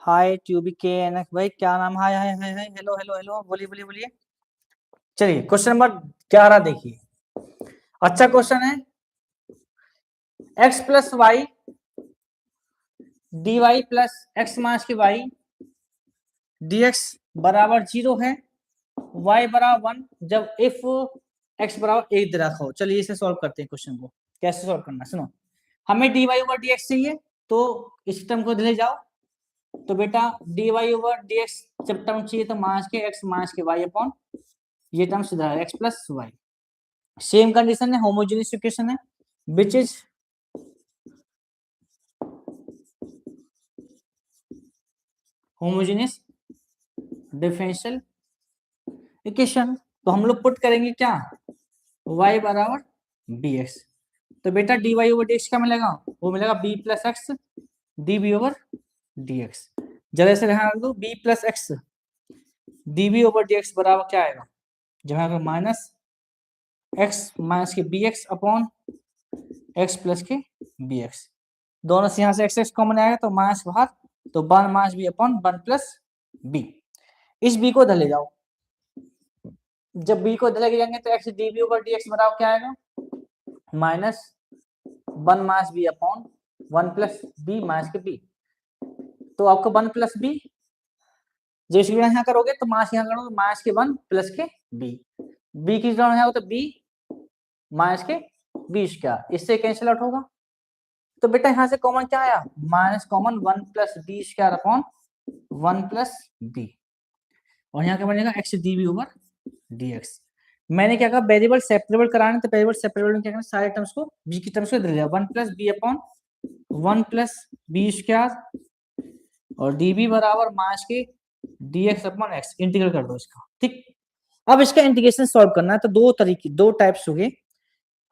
हाय ट्यूबी के एन एक्स, भाई क्या नाम, हाय हाय हाय हाय, हेलो हेलो हेलो, बोलिए बोलिए बोलिए। चलिए क्वेश्चन नंबर 11 देखिए, अच्छा क्वेश्चन है। X plus y d y plus x minus की वाई डी एक्स बराबर 0 है, वाई बराबर 1 जब इफ एक्स बराबर 1 दे रखा हो। चलिए इसे सॉल्व करते हैं क्वेश्चन को। कैसे सॉल्व करना है सुनो, हमें d y over d x चाहिए, तो इस टर्म को ले जाओ, तो बेटा dy ओवर dx जब टर्म चाहिए तो माइनस के x माइनस के y अपॉन ये टर्म सीधा है x plus y. Same condition है, होमोजेनियस इक्वेशन है which is homogeneous differential equation. तो हम लोग पुट करेंगे क्या, y बराबर dx। तो बेटा dy ओवर dx क्या मिलेगा, वो मिलेगा b plus x db over dx। जरा से ध्यान रख दो, b plus x db over dx बराबर क्या आएगा, जहां माइनस x माइनस के bx अपॉन x प्लस के bx। दोनों से यहाँ से x कॉमन आएगा तो माइनस बाहर, तो 1 minus b upon 1 plus b. इस b को इधर ले जाओ, जब b को इधर लेके जाएंगे तो x db ओवर dx बराबर क्या आएगा, minus 1 minus b upon 1 plus b minus के बी। तो आपको 1 प्लस बी जब इसकी यहाँ करोगे तो माइनस यहाँ करोगे माइनस के 1 प्लस के बी की जगह यहाँ हो तो b माइनस के बी स्क्वायर, इससे कैंसिल आउट होगा। तो बेटा यहाँ से कॉमन क्या आया, minus common 1 plus b square upon 1 plus b, और यहाँ क्या बनेगा x db ओवर dx। मैंने क्या कहा, वेरिएबल सेपरेबल कराने, तो वेरिएबल सेपरेबल में क्या करना, सारे टर्म्स को b की टर्म्स को इधर ले जाओ, 1 plus b upon 1 plus b square और db बराबर माइनस के dx अपॉन x, इंटीग्रल कर दो इसका। ठीक, अब इसका इंटीग्रेशन सॉल्व करना है तो दो तरीके, दो टाइप्स हो गए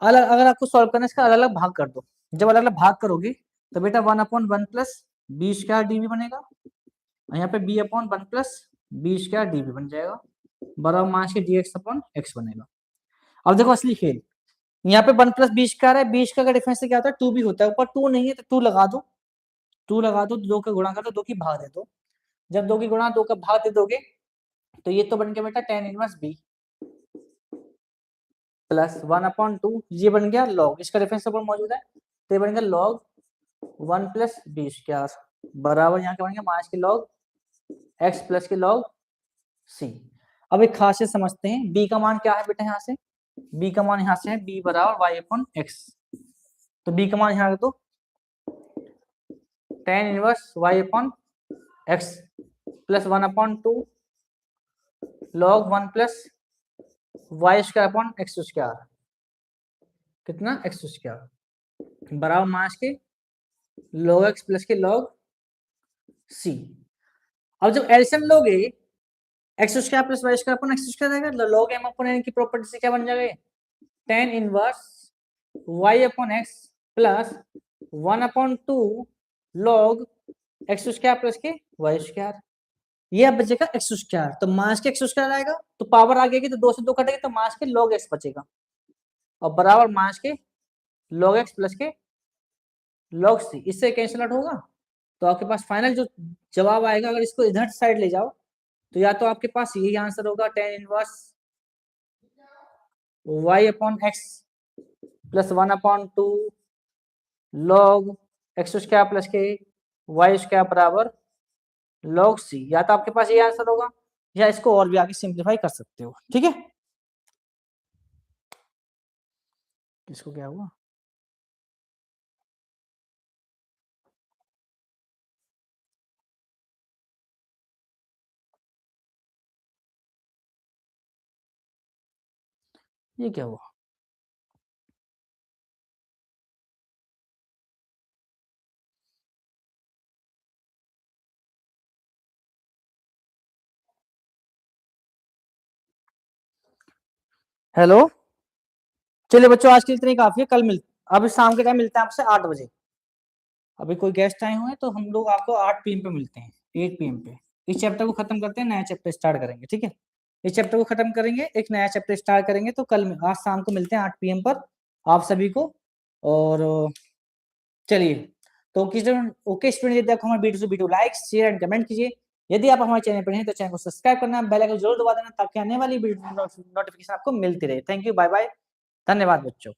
अलग। अगर आपको सॉल्व करना है इसका अलग अलग भाग कर दो, जब अलग अलग भाग करोगे तो बेटा 1 upon 1 plus b square db बनेगा, और यहाँ पे b upon 1 plus b square db बन जाएगा, बराबर माइनस के dx अपॉन x बनेगा। अब देखो असली खेल, यहाँ पे 1 प्लस बी स्क्वायर है, बी स्क्वायर का डिफरेंस क्या होता है 2b होता है, ऊपर 2 नहीं है तो 2 लगा दो, 2 लगा दो, 2 का गुणा कर दो, 2 की भाग दे दो। जब 2 की गुणा 2 का भाग दे दोगे तो ये तो बन गया बेटा tan inverse b plus 1 upon 2, ये बन गया log, इसका रेफरेंस ऊपर मौजूद है तो ये बन गया log 1 प्लस बी स्क्वायर बराबर यहाँ क्या बन गया माइनस के log x प्लस के log c। अब एक खासियत समझते हैं, b का मान क्या है बेटा, यहाँ से b का मान यहाँ से है b बराबर y अपॉन x, तो b का मान यहाँ रख दो tan inverse y upon x plus 1 upon 2 log 1 plus y square upon x square, कितना एक्स स्क्वायर बराबर माइनस के log x प्लस के log c। अब जब एलसीएम लोगे x square plus y square upon x square आएगा, log m upon n की property से क्या बन जाएगा, tan inverse y upon x plus 1 upon 2 log x square plus के वाई स्क्वायर, ये अब बचेगा एक्स स्क्वायर, तो माइनस के एक्स स्क्वायर आएगा तो पावर आ गई तो 2 से 2 कटेगा तो माइनस के log x बचेगा, और बराबर माइनस के log x प्लस के log c, इससे कैंसिल आउट होगा। तो आपके पास फाइनल जो जवाब आएगा, अगर इसको इधर साइड ले जाओ तो या तो आपके पास यही आंसर होगा tan inverse y upon x plus 1 upon 2 log x square plus के वाई स्क्वायर बराबर log c, या तो आपके पास ये आंसर होगा, या इसको और भी आगे सिंप्लीफाई कर सकते हो। ठीक है, इसको क्या हुआ, ये क्या हुआ, हेलो। चलिए बच्चों आज के लिए इतनी काफी है, कल अब शाम के टाइम मिलते हैं आपसे 8 बजे। अभी कोई गेस्ट आए हुए हैं तो हम लोग आपको 8 PM पे मिलते हैं, 8 PM पे। इस चैप्टर को खत्म करते हैं, नया चैप्टर स्टार्ट करेंगे। ठीक है, इस चैप्टर को खत्म करेंगे, एक नया चैप्टर स्टार्ट करेंगे, तो कल आज शाम को मिलते हैं 8 PM पर आप सभी को। और चलिए, तो ओके स्टूडेंट, यदि आपको हमारे video like share and comment कीजिए। यदि आप हमारे चैनल पर हैं तो चैनल को सब्सक्राइब करना, बेल आइकन जरूर दबा देना ताकि आने वाली वीडियो नोटिफिकेशन आपको मिलती रहे। थैंक यू, बाय बाय, धन्यवाद बच्चों।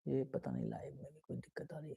ये पता नहीं लाइव में भी कोई दिक्कत आ रही है।